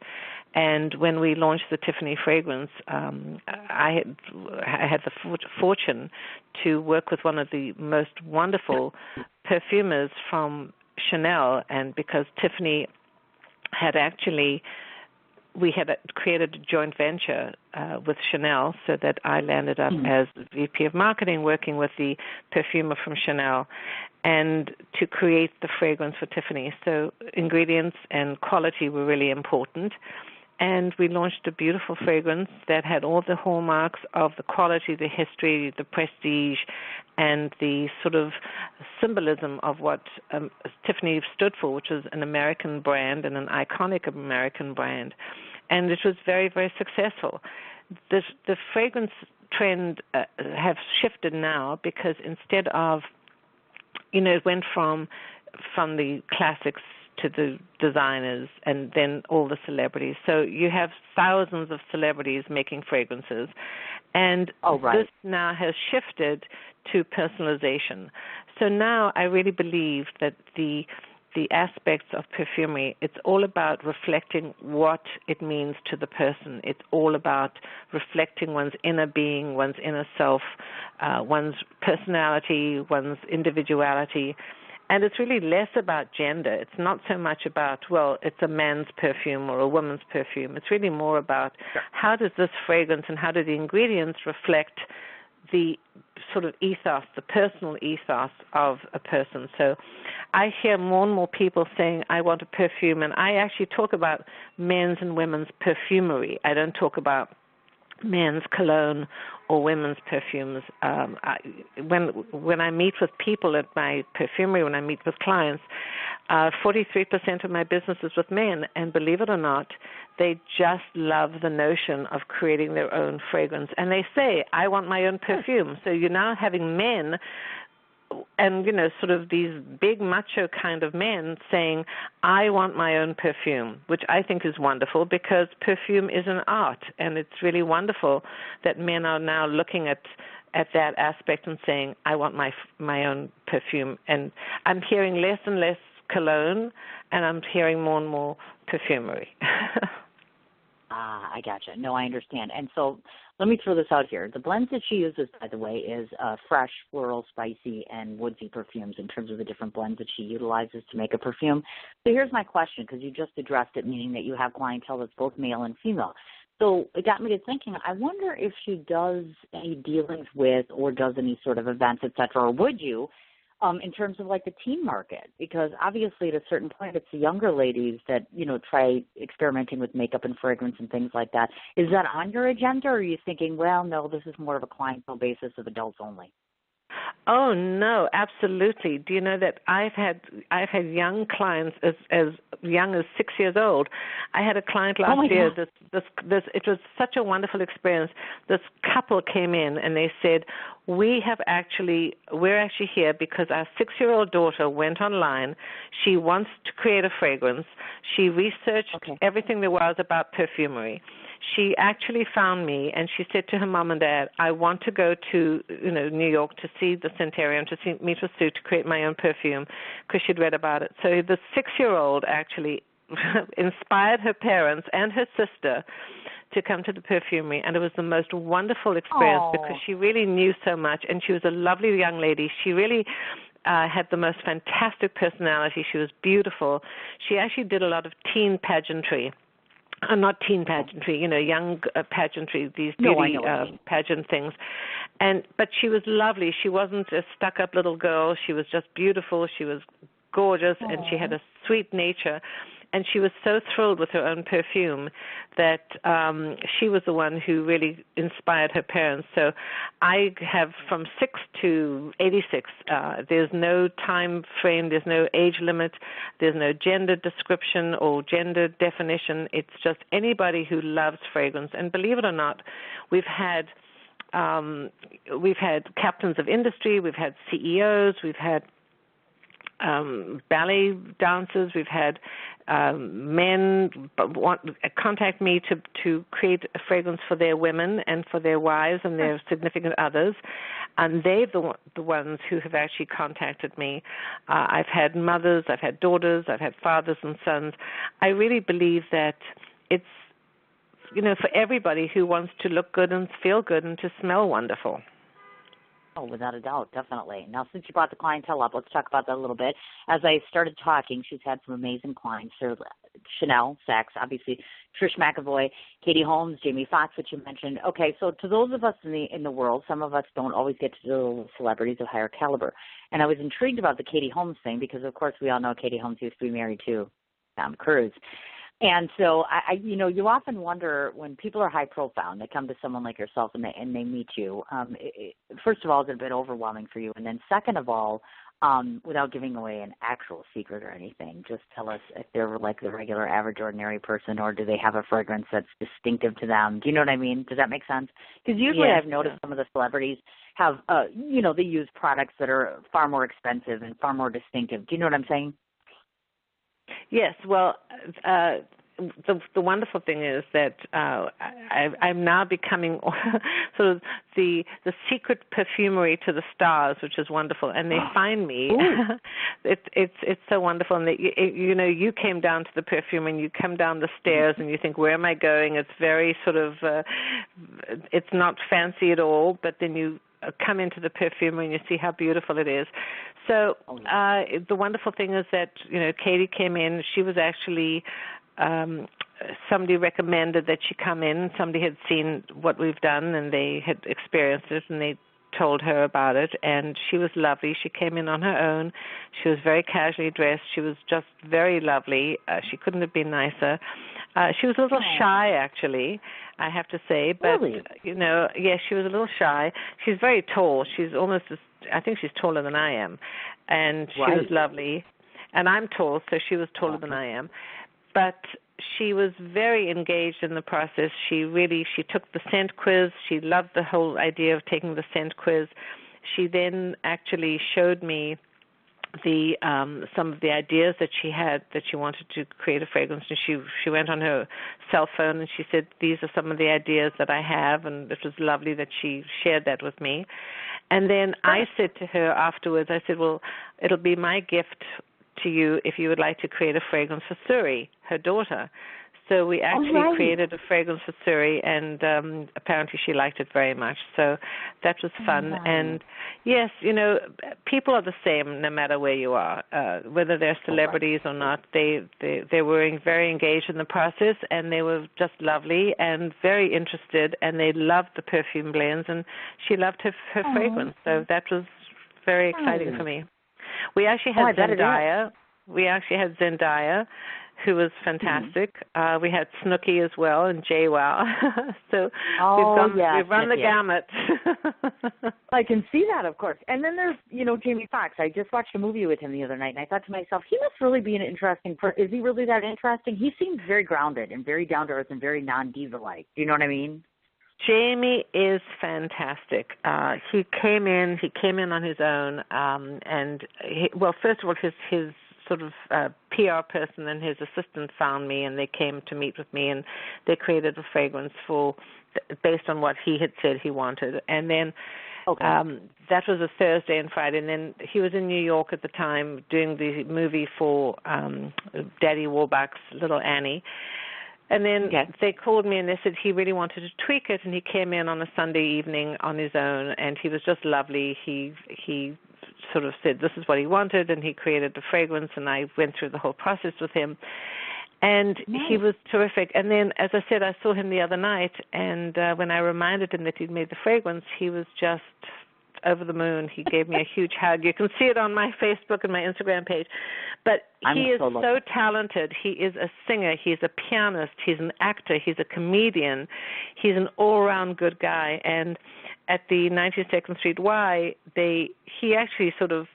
And when we launched the Tiffany fragrance, I had the fortune to work with one of the most wonderful perfumers from Chanel. And because Tiffany had actually we had created a joint venture with Chanel, so that I landed up as VP of Marketing, working with the perfumer from Chanel, and to create the fragrance for Tiffany. So ingredients and quality were really important. And we launched a beautiful fragrance that had all the hallmarks of the quality, the history, the prestige, and the sort of symbolism of what Tiffany stood for, which was an American brand and an iconic American brand. And it was very, very successful. The fragrance trend have shifted now, because instead of, it went from the classics to the designers and then all the celebrities. So you have thousands of celebrities making fragrances. And this now has shifted to personalization. So now I really believe that the aspects of perfumery, it's all about reflecting what it means to the person. It's all about reflecting one's inner being, one's inner self, one's personality, one's individuality. And it's really less about gender. It's not so much about, it's a man's perfume or a woman's perfume. It's really more about how does this fragrance and how do the ingredients reflect the sort of ethos, the personal ethos of a person. So I hear more and more people saying, I want a perfume, and I actually talk about men's and women's perfumery. I don't talk about men's cologne or women's perfumes. When I meet with people at my perfumery, when I meet with clients, 43% of my business is with men, and believe it or not, they just love the notion of creating their own fragrance. And they say, I want my own perfume. So you're now having men and, sort of these big macho kind of men saying, I want my own perfume, which I think is wonderful, because perfume is an art, and it's really wonderful that men are now looking at that aspect and saying, I want my own perfume. And I'm hearing less and less cologne, and I'm hearing more and more perfumery. I gotcha. No, I understand. And so let me throw this out here. The blends that she uses, by the way, is fresh, floral, spicy, and woodsy perfumes in terms of the different blends that she utilizes to make a perfume. So here's my question, because you just addressed it, meaning that you have clientele that's both male and female. So it got me to thinking, I wonder if she does any dealings with or does any sort of events, et cetera, or would you, in terms of like the teen market, because obviously at a certain point it's the younger ladies that, try experimenting with makeup and fragrance and things like that. Is that on your agenda, or are you thinking, well, no, this is more of a clientele basis of adults only? Oh no, absolutely. Do you know that I've had young clients as young as 6 years old. I had a client last year. This it was such a wonderful experience. This couple came in and they said, we're actually here because our 6-year-old daughter went online. She wants to create a fragrance. She researched everything there was about perfumery. She actually found me, and she said to her mom and dad, I want to go to New York to see the Scentarium, to meet with Sue, to create my own perfume, because she'd read about it. So the 6-year-old actually inspired her parents and her sister to come to the perfumery, and it was the most wonderful experience because she really knew so much, and she was a lovely young lady. She really had the most fantastic personality. She was beautiful. She actually did a lot of teen pageantry. Not teen pageantry, young pageantry, these beauty pageant things. But she was lovely. She wasn't a stuck-up little girl. She was just beautiful. She was gorgeous, and she had a sweet nature. And she was so thrilled with her own perfume that she was the one who really inspired her parents. So I have from 6 to 86. There's no time frame. There's no age limit. There's no gender description or gender definition. It's just anybody who loves fragrance. And believe it or not, we've had captains of industry. We've had CEOs. We've had ballet dancers. We've had men contact me to create a fragrance for their women and for their wives and their significant others, and they're the ones who have actually contacted me. I've had mothers, I've had daughters, I've had fathers and sons. I really believe that it's for everybody who wants to look good and feel good and to smell wonderful. Oh, without a doubt, definitely. Now, since you brought the clientele up, let's talk about that a little bit. As I started talking, she's had some amazing clients. Chanel, Saks, obviously, Trish McEvoy, Katie Holmes, Jamie Foxx, which you mentioned. Okay, so to those of us in the world, some of us don't always get to deal with celebrities of higher caliber. And I was intrigued about the Katie Holmes thing because, of course, we all know Katie Holmes used to be married to Tom Cruise. And so, you often wonder when people are high profile and they come to someone like yourself and they meet you, first of all, is it a bit overwhelming for you? And then second of all, without giving away an actual secret or anything, just tell us if they're like the regular, average, ordinary person, or do they have a fragrance that's distinctive to them? Do you know what I mean? Does that make sense? Because usually I've noticed some of the celebrities have, they use products that are far more expensive and far more distinctive. Do you know what I'm saying? Yes, well, the wonderful thing is that I'm now becoming sort of the secret perfumery to the stars, which is wonderful. And they find me. It's so wonderful. And you came down to the perfume and you come down the stairs and you think, where am I going? It's very sort of, it's not fancy at all. But then you come into the perfume and you see how beautiful it is. So the wonderful thing is that, Katie came in. She was actually, somebody recommended that she come in. Somebody had seen what we've done and they had experienced it and they told her about it. And she was lovely. She came in on her own. She was very casually dressed. She was just very lovely. She couldn't have been nicer. She was a little shy, actually, I have to say. But, really? Yes, she was a little shy. She's very tall. She's almost, I think she's taller than I am. And she was lovely. And I'm tall, so she was taller than I am. But she was very engaged in the process. She took the scent quiz. She loved the whole idea of taking the scent quiz. She then actually showed me some of the ideas that she had that she wanted to create a fragrance, and she went on her cell phone and she said, these are some of the ideas that I have, and it was lovely that she shared that with me. And then I said to her afterwards, I said, well, it'll be my gift to you if you would like to create a fragrance for Suri, her daughter. So we actually created a fragrance for Suri, and apparently she liked it very much. So that was fun. And yes, people are the same no matter where you are, whether they're celebrities or not. They were very engaged in the process, and they were just lovely and very interested, and they loved the perfume blends, and she loved her fragrance. So that was very exciting for me. We actually had Zendaya. Who was fantastic. We had Snooki as well, and JWoww. So we've run the gamut. I can see that, of course. And then there's, Jamie Foxx. I just watched a movie with him the other night, and I thought to myself, he must really be an interesting person. Is he really that interesting? He seems very grounded and very down-to-earth and very non-diva-like. Do you know what I mean? Jamie is fantastic. He came in on his own, first of all, his sort of PR person and his assistant found me, and they came to meet with me, and they created a fragrance based on what he had said he wanted. And then that was a Thursday and Friday, and then he was in New York at the time doing the movie for Daddy Warbucks' Little Annie. And then they called me and they said he really wanted to tweak it, and he came in on a Sunday evening on his own, and he was just lovely. He sort of said this is what he wanted, and he created the fragrance, and I went through the whole process with him. And he was terrific. And then, as I said, I saw him the other night, and when I reminded him that he'd made the fragrance, he was just over the moon. He gave me a huge hug. You can see it on my Facebook and my Instagram page. But he is so talented. He is a singer. He's a pianist. He's an actor. He's a comedian. He's an all-around good guy. And at the 92nd Street Y, he actually sort of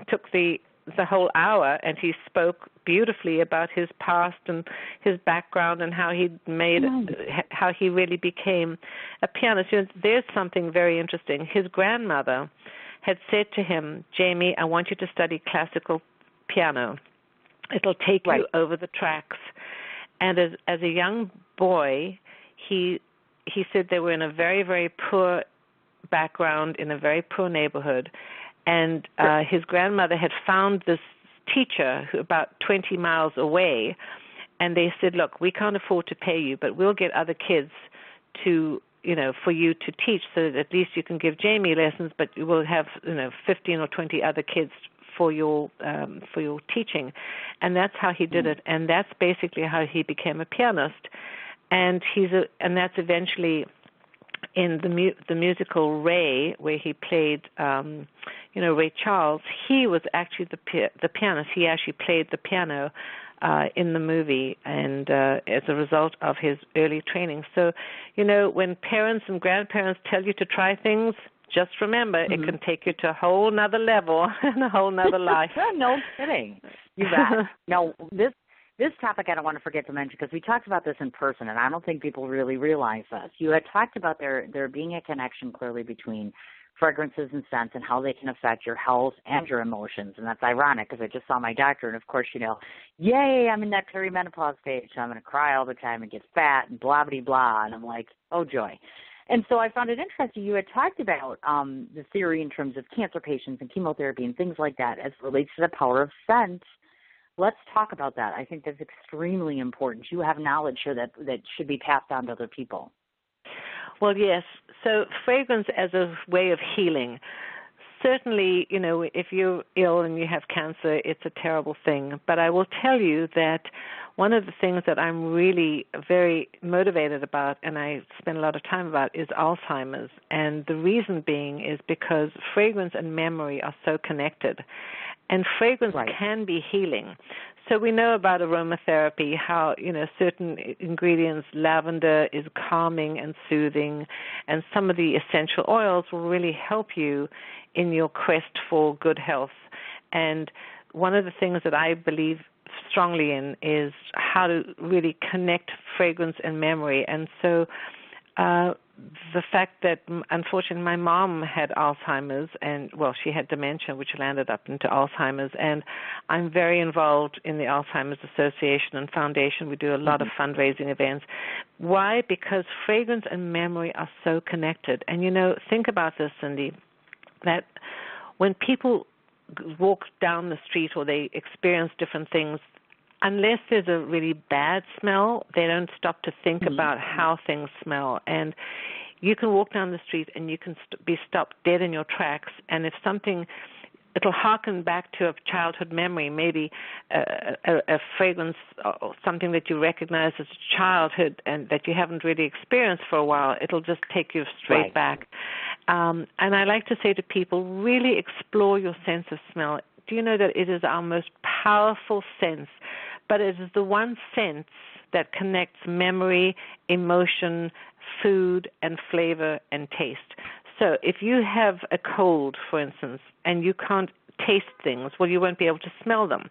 took the whole hour, and he spoke beautifully about his past and his background and how how he really became a pianist. There's something very interesting. His grandmother had said to him, Jamie, I want you to study classical piano. It'll take you over the tracks. And as a young boy, he said they were in a very, very poor background, in a very poor neighborhood. And his grandmother had found this teacher about 20 miles away, and they said, look, we can't afford to pay you, but we'll get other kids for you to teach, so that at least you can give Jamie lessons, but you will have 15 or 20 other kids for your teaching, and that's how he did it, and that's basically how he became a pianist, and that's eventually in the musical Ray, where he played Ray Charles. He was actually the pianist. He actually played the piano in the movie, and as a result of his early training. So, when parents and grandparents tell you to try things, just remember it can take you to a whole nother level and a whole nother life. No kidding. You bet. No, this topic I don't want to forget to mention, because we talked about this in person, and I don't think people really realize this. You had talked about there being a connection clearly between fragrances and scents and how they can affect your health and your emotions. And that's ironic, because I just saw my doctor, and of course, yay, I'm in that perimenopause stage, so I'm going to cry all the time and get fat and blah, blah, blah. And I'm like, oh, joy. And so I found it interesting. You had talked about the theory in terms of cancer patients and chemotherapy and things like that as it relates to the power of scent. Let's talk about that. I think that's extremely important. You have knowledge here that should be passed on to other people. Well, yes. So fragrance as a way of healing. Certainly, if you're ill and you have cancer, it's a terrible thing. But I will tell you that one of the things that I'm really very motivated about, and I spend a lot of time about, is Alzheimer's. And the reason being is because fragrance and memory are so connected. And fragrance can be healing. So we know about aromatherapy, how, certain ingredients, lavender is calming and soothing, and some of the essential oils will really help you in your quest for good health. And one of the things that I believe strongly in is how to really connect fragrance and memory. And so the fact that, unfortunately, my mom had Alzheimer's, and, she had dementia, which landed up into Alzheimer's, and I'm very involved in the Alzheimer's Association and Foundation. We do a lot of fundraising events. Why? Because fragrance and memory are so connected. And, think about this, Cindy, that when people walk down the street or they experience different things, unless there's a really bad smell, they don't stop to think about how things smell. And you can walk down the street and you can be stopped dead in your tracks. And if something, it'll harken back to a childhood memory, maybe a fragrance or something that you recognize as childhood and that you haven't really experienced for a while. It'll just take you straight back. And I like to say to people, really explore your sense of smell. Do you know that it is our most powerful sense? But it is the one sense that connects memory, emotion, food, and flavor and taste. So if you have a cold, for instance, and you can't taste things, you won't be able to smell them.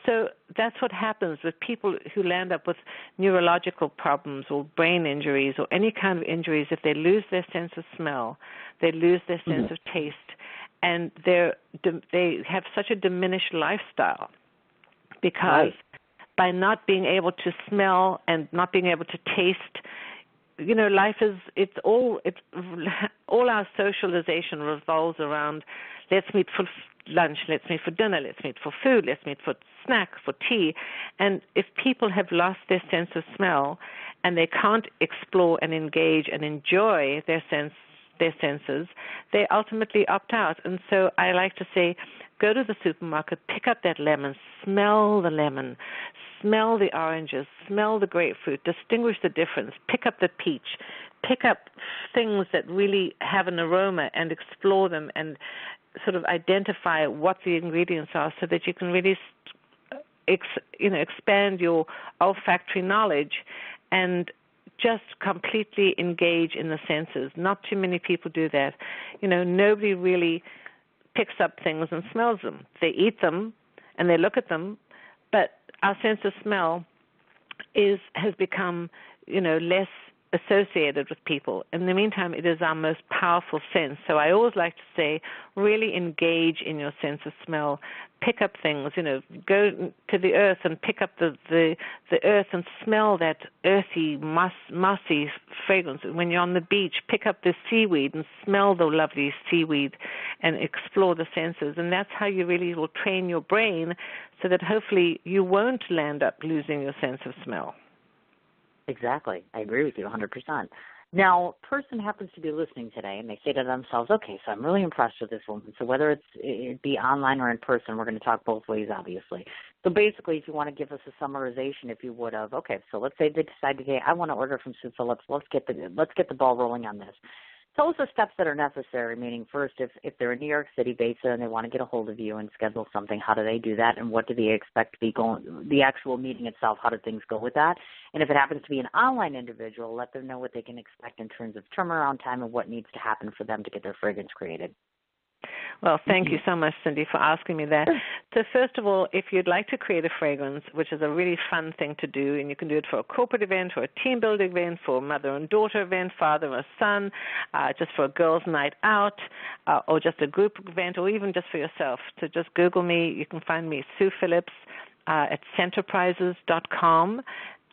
So that's what happens with people who land up with neurological problems or brain injuries or any kind of injuries. If they lose their sense of smell, they lose their sense of taste, and they have such a diminished lifestyle because by not being able to smell and not being able to taste, life is all our socialization revolves around let's meet for lunch, let's meet for dinner, let's meet for food, let's meet for snack, for tea. And if people have lost their sense of smell and they can't explore and engage and enjoy their senses, they ultimately opt out. And so I like to say, go to the supermarket, pick up that lemon, smell the lemon, smell the oranges, smell the grapefruit, distinguish the difference, pick up the peach, pick up things that really have an aroma and explore them and sort of identify what the ingredients are so that you can really expand your olfactory knowledge and just completely engage in the senses. Not too many people do that. Nobody really picks up things and smells them. They eat them and they look at them, but our sense of smell has become, less associated with people. In the meantime, it is our most powerful sense. So I always like to say, really engage in your sense of smell. Pick up things, go to the earth and pick up the earth and smell that earthy, mossy fragrance. When you're on the beach, pick up the seaweed and smell the lovely seaweed and explore the senses. And that's how you really will train your brain so that hopefully you won't land up losing your sense of smell. Exactly. I agree with you 100%. Now, a person happens to be listening today, and they say to themselves, okay, so I'm really impressed with this woman. So whether it be online or in person, we're going to talk both ways, obviously. So basically, if you want to give us a summarization, if you would, of, okay, so let's say they decide today, I want to order from Sue Phillips. Let's get the ball rolling on this. Tell us the steps that are necessary, meaning first, if they're in New York City based and they want to get a hold of you and schedule something, how do they do that, and what do they expect to be going, the actual meeting itself, how do things go with that? And if it happens to be an online individual, let them know what they can expect in terms of turnaround time and what needs to happen for them to get their fragrance created. Well, thank you so much, Cindy, for asking me that. So first of all, if you'd like to create a fragrance, which is a really fun thing to do, and you can do it for a corporate event or a team building event, for a mother and daughter event, father or son, just for a girls' night out, or just a group event, or even just for yourself. So just Google me. You can find me, Sue Phillips, at Scenterprises.com.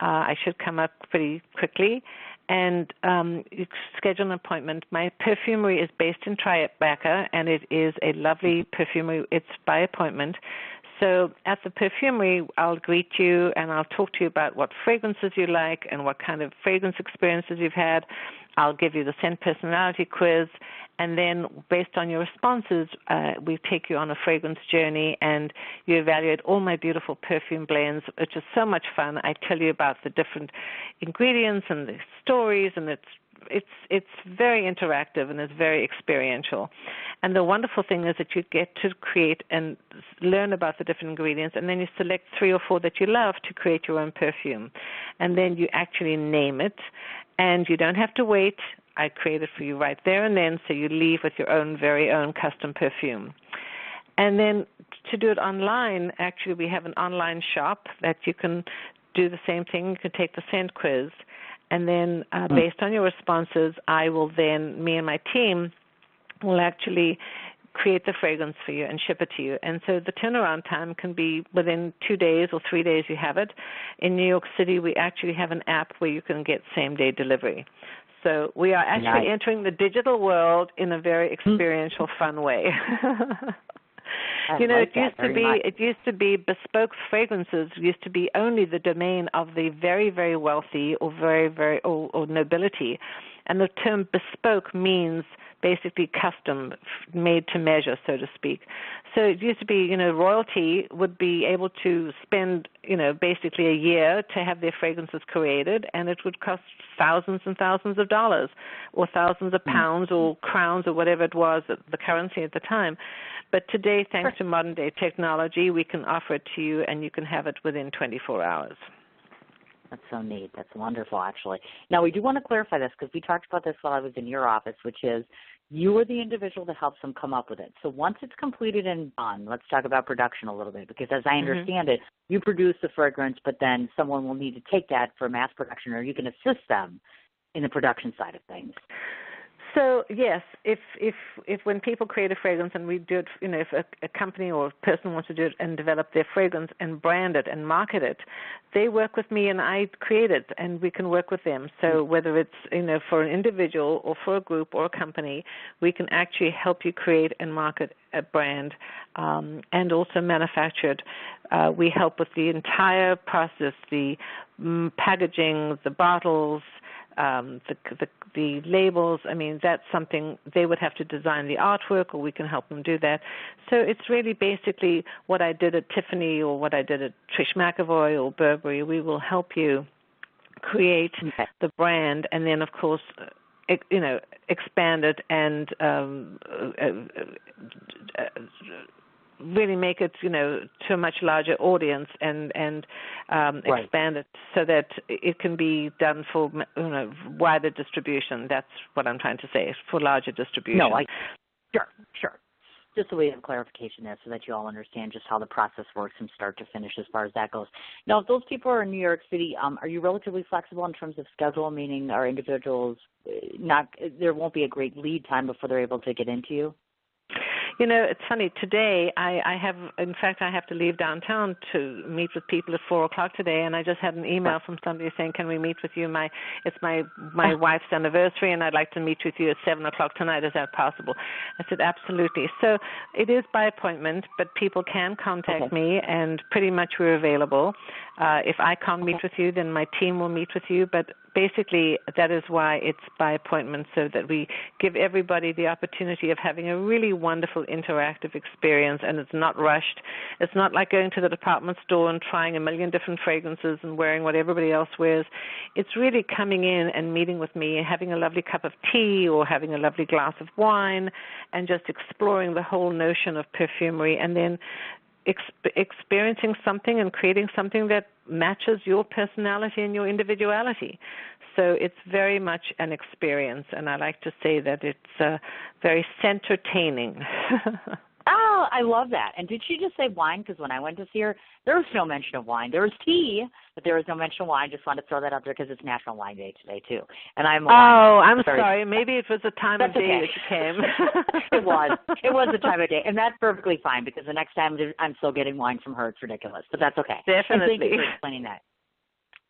I should come up pretty quickly. And you schedule an appointment. My perfumery is based in Tribeca, and it is a lovely perfumery. It's by appointment. So at the perfumery, I'll greet you, and I'll talk to you about what fragrances you like and what kind of fragrance experiences you've had. I'll give you the scent personality quiz, and then based on your responses, we take you on a fragrance journey, and you evaluate all my beautiful perfume blends, which is so much fun. I tell you about the different ingredients and the stories, and it's very interactive and it's very experiential. And the wonderful thing is that you get to create and learn about the different ingredients, and then you select 3 or 4 that you love to create your own perfume. And then you actually name it, and you don't have to wait. I create it for you right there and then, so you leave with your own very own custom perfume. And then to do it online, actually we have an online shop that you can do the same thing. You can take the scent quiz, and then based on your responses, I will then, me and my team will actually create the fragrance for you and ship it to you. And so the turnaround time can be within 2 days or 3 days you have it. In New York City, we actually have an app where you can get same-day delivery. So we are actually entering the digital world in a very experiential, fun way. It used to be bespoke fragrances used to be only the domain of the very, very wealthy or or nobility. And the term bespoke means basically custom, made to measure, so to speak. So it used to be, royalty would be able to spend, basically a year to have their fragrances created, and it would cost thousands and thousands of dollars or thousands of pounds or crowns or whatever it was, the currency at the time. But today, thanks to modern-day technology, we can offer it to you, and you can have it within 24 hours. That's so neat. That's wonderful, actually. Now, we do want to clarify this because we talked about this while I was in your office, which is you are the individual that helps them come up with it. So once it's completed and done, let's talk about production a little bit, because as I understand it, you produce the fragrance, but then someone will need to take that for mass production, or you can assist them in the production side of things. So yes, if when people create a fragrance and we do it, if a company or a person wants to do it and develop their fragrance and brand it and market it, they work with me and I create it, and we can work with them. So whether it's for an individual or for a group or a company, we can actually help you create and market a brand and also manufacture it. We help with the entire process, the packaging, the bottles, the labels. I mean, that's something they would have to design the artwork, or we can help them do that. So it's really basically what I did at Tiffany or what I did at Trish McEvoy or Burberry. We will help you create the brand, and then, of course, expand it and really make it, to a much larger audience and expand it so that it can be done for, wider distribution. That's what I'm trying to say, for larger distribution. No, sure. Just a way of clarification there so that you all understand just how the process works from start to finish as far as that goes. Now, if those people are in New York City, are you relatively flexible in terms of schedule, meaning are individuals there won't be a great lead time before they're able to get into you? It's funny. Today, I have to leave downtown to meet with people at 4 o'clock today, and I just had an email from somebody saying, "Can we meet with you? It's my wife's anniversary, and I'd like to meet with you at 7 o'clock tonight. Is that possible?" I said, "Absolutely." So it is by appointment, but people can contact me, and pretty much we're available. If I can't meet with you, then my team will meet with you, but basically that is why it's by appointment, so that we give everybody the opportunity of having a really wonderful interactive experience, and it's not rushed. It's not like going to the department store and trying a million different fragrances and wearing what everybody else wears. It's really coming in and meeting with me and having a lovely cup of tea or having a lovely glass of wine and just exploring the whole notion of perfumery, and then experiencing something and creating something that matches your personality and your individuality. So it's very much an experience, and I like to say that it's very entertaining. Oh, I love that. And did she just say wine? Because when I went to see her, there was no mention of wine. There was tea, but there was no mention of wine. Just wanted to throw that out there because it's National Wine Day today, too. And I'm I'm sorry. Maybe it was the time of day that you came. It was. It was the time of day. And that's perfectly fine, because the next time I'm still getting wine from her, it's ridiculous. But that's okay. Definitely. And thank you for explaining that,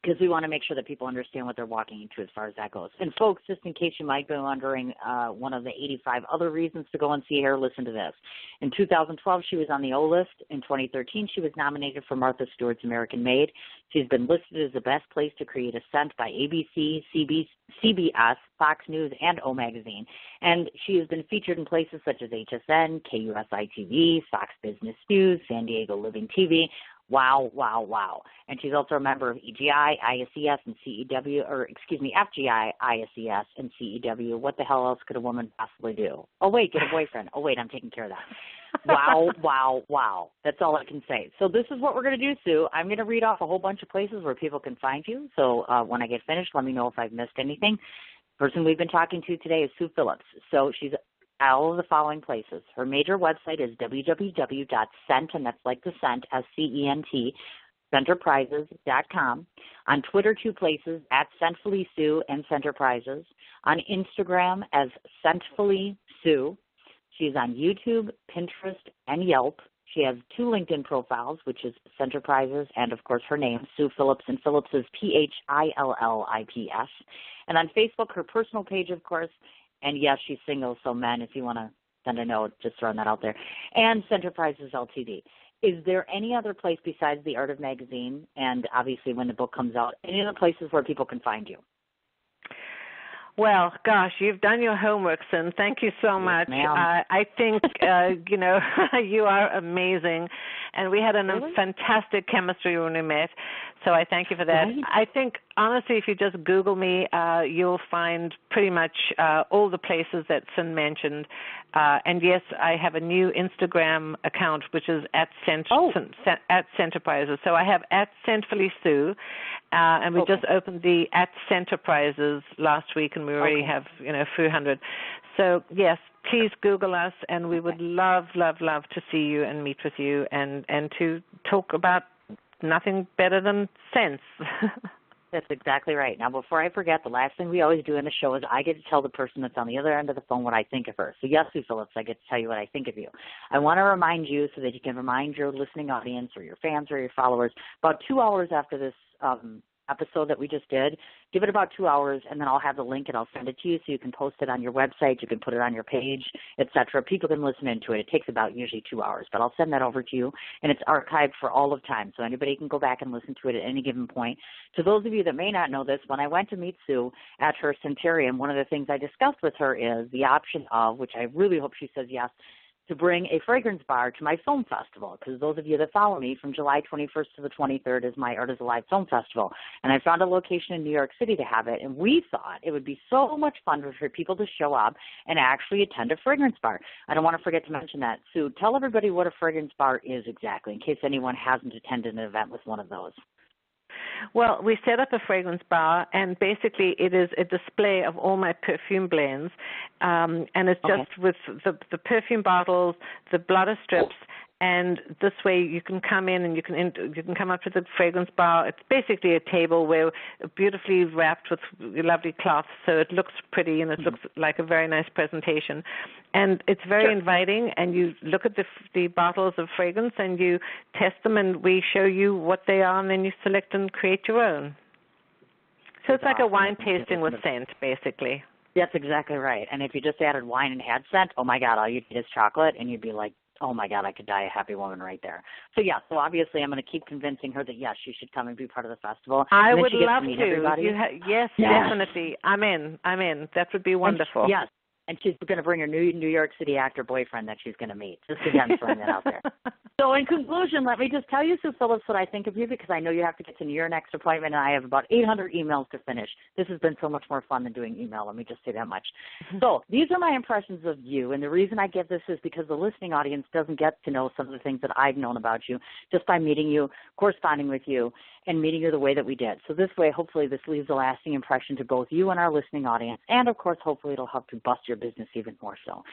because we want to make sure that people understand what they're walking into as far as that goes. And folks, just in case you might be wondering, one of the 85 other reasons to go and see her, listen to this. In 2012, she was on the O list. In 2013, she was nominated for Martha Stewart's American Made. She's been listed as the best place to create a scent by ABC, CBS, Fox News, and O Magazine. And she has been featured in places such as HSN, KUSI-TV, Fox Business News, San Diego Living TV. Wow, wow, wow. And she's also a member of EGI, ISES, and FGI, ISES, and CEW. What the hell else could a woman possibly do? Oh, wait, get a boyfriend. Oh, wait, I'm taking care of that. Wow, wow, wow. That's all I can say. So this is what we're going to do, Sue. I'm going to read off a whole bunch of places where people can find you. So when I get finished, let me know if I've missed anything. The person we've been talking to today is Sue Phillips. So she's all of the following places. Her major website is www.scent, and that's like the scent, SCENT, Centerprises.com. On Twitter, 2 places, at Scentfully Sue and Centerprises. On Instagram as Scentfully Sue. She's on YouTube, Pinterest, and Yelp. She has 2 LinkedIn profiles, which is Centerprises and, of course, her name, Sue Phillips, and Phillips is PHILLIPS. And on Facebook, her personal page, of course. And yes, she's single, so men, if you want to send a note, just throwing that out there. And Centerprises Ltd. Is there any other place besides the Art of Magazine, and obviously when the book comes out, any other places where people can find you? Well, gosh, you've done your homework, Sin. Thank you so much. I think, you are amazing. And we had a fantastic chemistry when we met, so I thank you for that. Right. I think, honestly, if you just Google me, you'll find pretty much all the places that Sin mentioned. And, yes, I have a new Instagram account, which is at Centerprises. So I have at Scentfully Sue, and we just opened the at Centerprises last week, and we already have, a few hundred. So, yes, please Google us, and we would love, love, love to see you and meet with you and to talk about nothing better than scents. That's exactly right. Now, before I forget, the last thing we always do in the show is I get to tell the person that's on the other end of the phone what I think of her. So, yes, Sue Phillips, I get to tell you what I think of you. I want to remind you so that you can remind your listening audience or your fans or your followers about 2 hours after this episode that we just did, give it about 2 hours, and then I'll have the link and I'll send it to you so you can post it on your website, you can put it on your page, etc. People can listen into it. It takes about usually 2 hours, but I'll send that over to you, and it's archived for all of time, so anybody can go back and listen to it at any given point. To those of you that may not know this, when I went to meet Sue at her Scentarium, one of the things I discussed with her is the option of, which I really hope she says yes, to bring a fragrance bar to my film festival, because those of you that follow me, from July 21st to the 23rd is my Art is Alive Film Festival, and I found a location in New York City to have it, and we thought it would be so much fun for people to show up and actually attend a fragrance bar. I don't want to forget to mention that. Sue, tell everybody what a fragrance bar is exactly, in case anyone hasn't attended an event with one of those. Well, we set up a fragrance bar, and basically it is a display of all my perfume blends, and it's just with the perfume bottles, the blotter strips, and this way you can come in and you can come up to the fragrance bar. It's basically a table where beautifully wrapped with lovely cloth, so it looks pretty and it looks like a very nice presentation. And it's very inviting, and you look at the bottles of fragrance and you test them, and we show you what they are, and then you select and create your own. So it's like a wine tasting with scent, basically. That's exactly right. And if you just added wine and had scent, oh my God, all you need is chocolate, and you'd be like, oh my God, I could die a happy woman right there. So yeah, so obviously I'm going to keep convincing her that yes, she should come and be part of the festival. I and would love to. Yes, definitely. I'm in. That would be wonderful. Yes. And she's going to bring her New York City actor boyfriend that she's going to meet. Just again, throwing that out there. So in conclusion, let me just tell you, Sue Phillips, what I think of you, because I know you have to get to your next appointment, and I have about 800 emails to finish. This has been so much more fun than doing email. Let me just say that much. So these are my impressions of you, and the reason I give this is because the listening audience doesn't get to know some of the things that I've known about you just by meeting you, corresponding with you, and meeting you the way that we did. So this way, hopefully, this leaves a lasting impression to both you and our listening audience, and of course, hopefully, it'll help to bust your business even more so.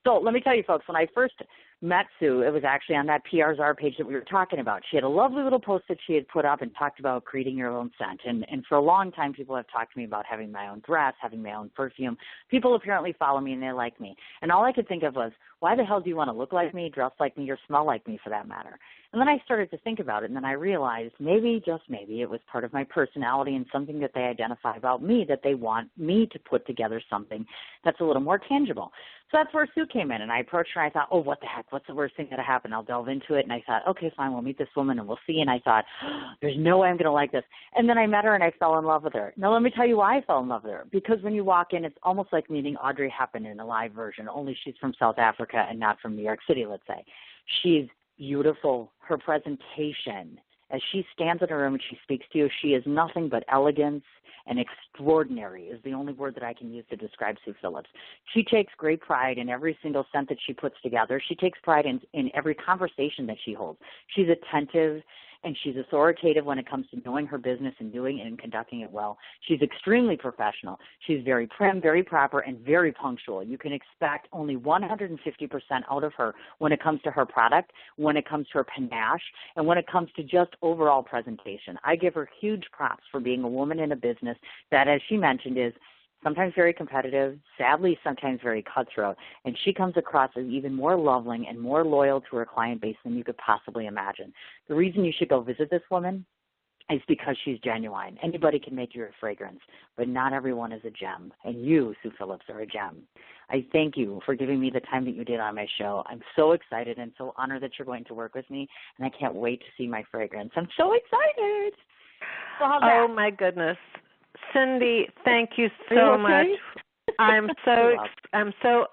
So let me tell you, folks, when I first met Sue, it was actually on that PR's page that we were talking about. She had a lovely little post that she had put up and talked about creating your own scent. And for a long time, people have talked to me about having my own dress, having my own perfume. People apparently follow me and they like me. And all I could think of was, why the hell do you want to look like me, dress like me, or smell like me for that matter? And then I started to think about it, and then I realized maybe, just maybe, it was part of my personality and something that they identify about me, that they want me to put together something that's a little more tangible. So that's where Sue came in, and I approached her, and I thought, oh, what the heck, what's the worst thing that happened? I'll delve into it, and I thought, okay, fine, we'll meet this woman, and we'll see, and I thought, there's no way I'm going to like this. And then I met her, and I fell in love with her. Now, let me tell you why I fell in love with her, because when you walk in, it's almost like meeting Audrey Hepburn in a live version, only she's from South Africa and not from New York City, let's say. She's beautiful. Her presentation, as she stands in her room and she speaks to you, she is nothing but elegance and extraordinary is the only word that I can use to describe Sue Phillips. She takes great pride in every single scent that she puts together. She takes pride in every conversation that she holds. She's attentive and she's authoritative when it comes to knowing her business and doing it and conducting it well. She's extremely professional. She's very prim, very proper, and very punctual. You can expect only 150% out of her when it comes to her product, when it comes to her panache, and when it comes to just overall presentation. I give her huge props for being a woman in a business that, as she mentioned, is sometimes very competitive, sadly sometimes very cutthroat, and she comes across as even more loving and more loyal to her client base than you could possibly imagine. The reason you should go visit this woman is because she's genuine. Anybody can make you a fragrance, but not everyone is a gem, and you, Sue Phillips, are a gem. I thank you for giving me the time that you did on my show. I'm so excited and so honored that you're going to work with me, and I can't wait to see my fragrance. I'm so excited. So how's that? Oh, my goodness. Cindy, thank you so much. I'm so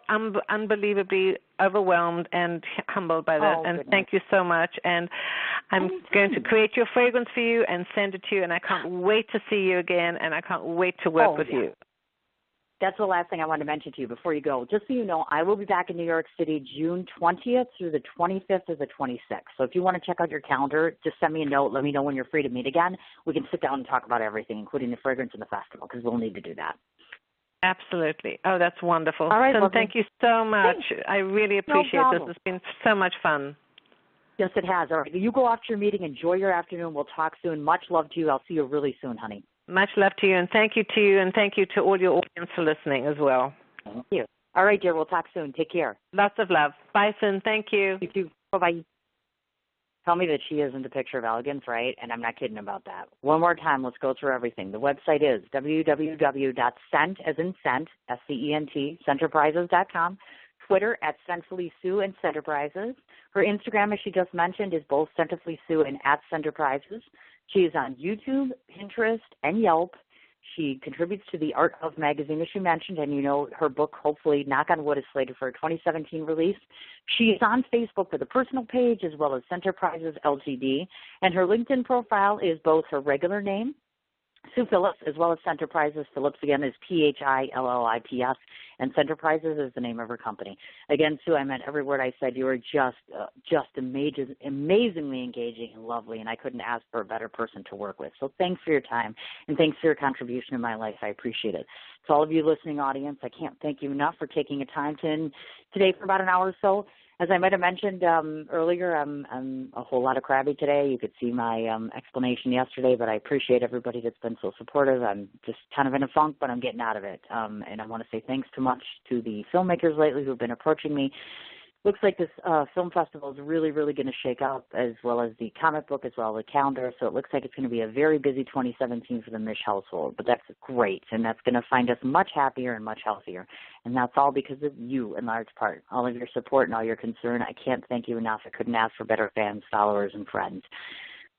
unbelievably overwhelmed and humbled by that. And goodness. Thank you so much. And I'm going to create your fragrance for you and send it to you. And I can't wait to see you again. And I can't wait to work with you. That's the last thing I wanted to mention to you before you go. Just so you know, I will be back in New York City June 20th through the 25th or the 26th. So if you want to check out your calendar, just send me a note. Let me know when you're free to meet again. We can sit down and talk about everything, including the fragrance and the festival, because we'll need to do that. Absolutely. Oh, that's wonderful. All right, so thank you so much. Thanks. I really appreciate this. It's been so much fun. Yes, it has. All right. You go off to your meeting. Enjoy your afternoon. We'll talk soon. Much love to you. I'll see you really soon, honey. Much love to you, and thank you to you, and thank you to all your audience for listening as well. Thank you. All right, dear. We'll talk soon. Take care. Lots of love. Bye, Sin. Thank you. You too. Bye-bye. Tell me that she isn't a picture of elegance, right? And I'm not kidding about that. One more time, let's go through everything. The website is www.scent, as in scent, S-C-E-N-T, Centerprises.com. Twitter at Scentfully Sue and Centerprises. Her Instagram, as she just mentioned, is both Scentfully Sue and at Centerprises. She is on YouTube, Pinterest, and Yelp. She contributes to the Art of magazine, as she mentioned, and you know her book, hopefully, knock on wood, is slated for a 2017 release. She is on Facebook for the personal page as well as Centerprises LTD, and her LinkedIn profile is both her regular name, Sue Phillips, as well as Centerprises. Phillips, again, is Phillips, and Centerprises is the name of her company. Again, Sue, I meant every word I said. You are just amazingly engaging and lovely, and I couldn't ask for a better person to work with. So thanks for your time, and thanks for your contribution in my life. I appreciate it. To all of you listening audience, I can't thank you enough for taking a time today for about an hour or so. As I might have mentioned earlier, I'm a whole lot of crabby today. You could see my explanation yesterday, but I appreciate everybody that's been so supportive. I'm just kind of in a funk, but I'm getting out of it. And I want to say thanks too much to the filmmakers lately who have been approaching me Looks like this film festival is really, really going to shake out, as well as the comic book, as well as the calendar. So it looks like it's going to be a very busy 2017 for the Mich household. But that's great, and that's going to find us much happier and much healthier. And that's all because of you, in large part. All of your support and all your concern. I can't thank you enough. I couldn't ask for better fans, followers, and friends.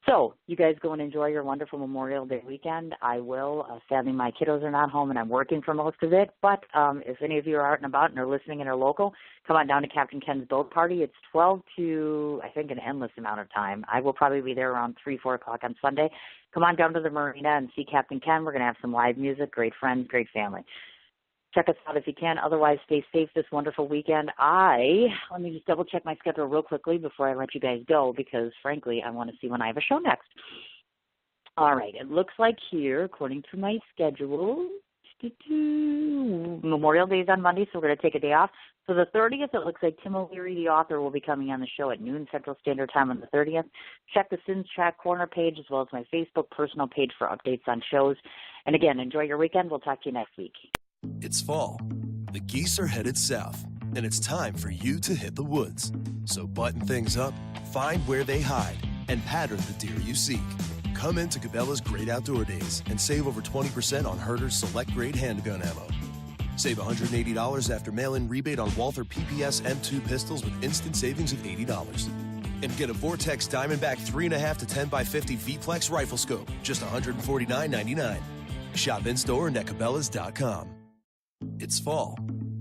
So you guys go and enjoy your wonderful Memorial Day weekend. I will. Sadly, my kiddos are not home, and I'm working for most of it. But if any of you are out and about and are listening and are local, come on down to Captain Ken's boat party. It's 12 to, I think, an endless amount of time. I will probably be there around 3, 4 o'clock on Sunday. Come on down to the marina and see Captain Ken. We're going to have some live music, great friends, great family. Check us out if you can. Otherwise, stay safe this wonderful weekend. Let me just double check my schedule real quickly before I let you guys go, because frankly, I want to see when I have a show next. All right. It looks like here, according to my schedule, Memorial Day is on Monday, so we're going to take a day off. So the 30th, it looks like Tim O'Leary, the author, will be coming on the show at noon Central Standard Time on the 30th. Check the Sins Track Corner page as well as my Facebook personal page for updates on shows. And again, enjoy your weekend. We'll talk to you next week. It's fall. The geese are headed south, and it's time for you to hit the woods. So button things up, find where they hide, and pattern the deer you seek. Come into Cabela's Great Outdoor Days and save over 20% on Herder's Select Grade handgun ammo. Save $180 after mail-in rebate on Walther PPS M2 pistols with instant savings of $80. And get a Vortex Diamondback 3.5 to 10x50 V-Plex rifle scope, just $149.99. Shop in-store and at Cabela's.com. It's fall.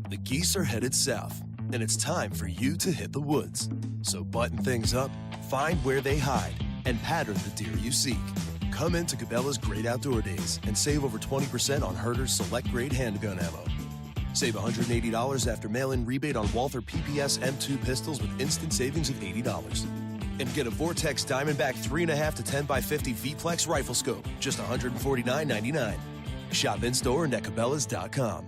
The geese are headed south, and it's time for you to hit the woods. So button things up, find where they hide, and pattern the deer you seek. Come into Cabela's Great Outdoor Days and save over 20% on Herder's Select Grade handgun ammo. Save $180 after mail-in rebate on Walther PPS M2 pistols with instant savings of $80. And get a Vortex Diamondback 3.5 to 10x50 V-Plex rifle scope, just $149.99. Shop in-store and at Cabela's.com.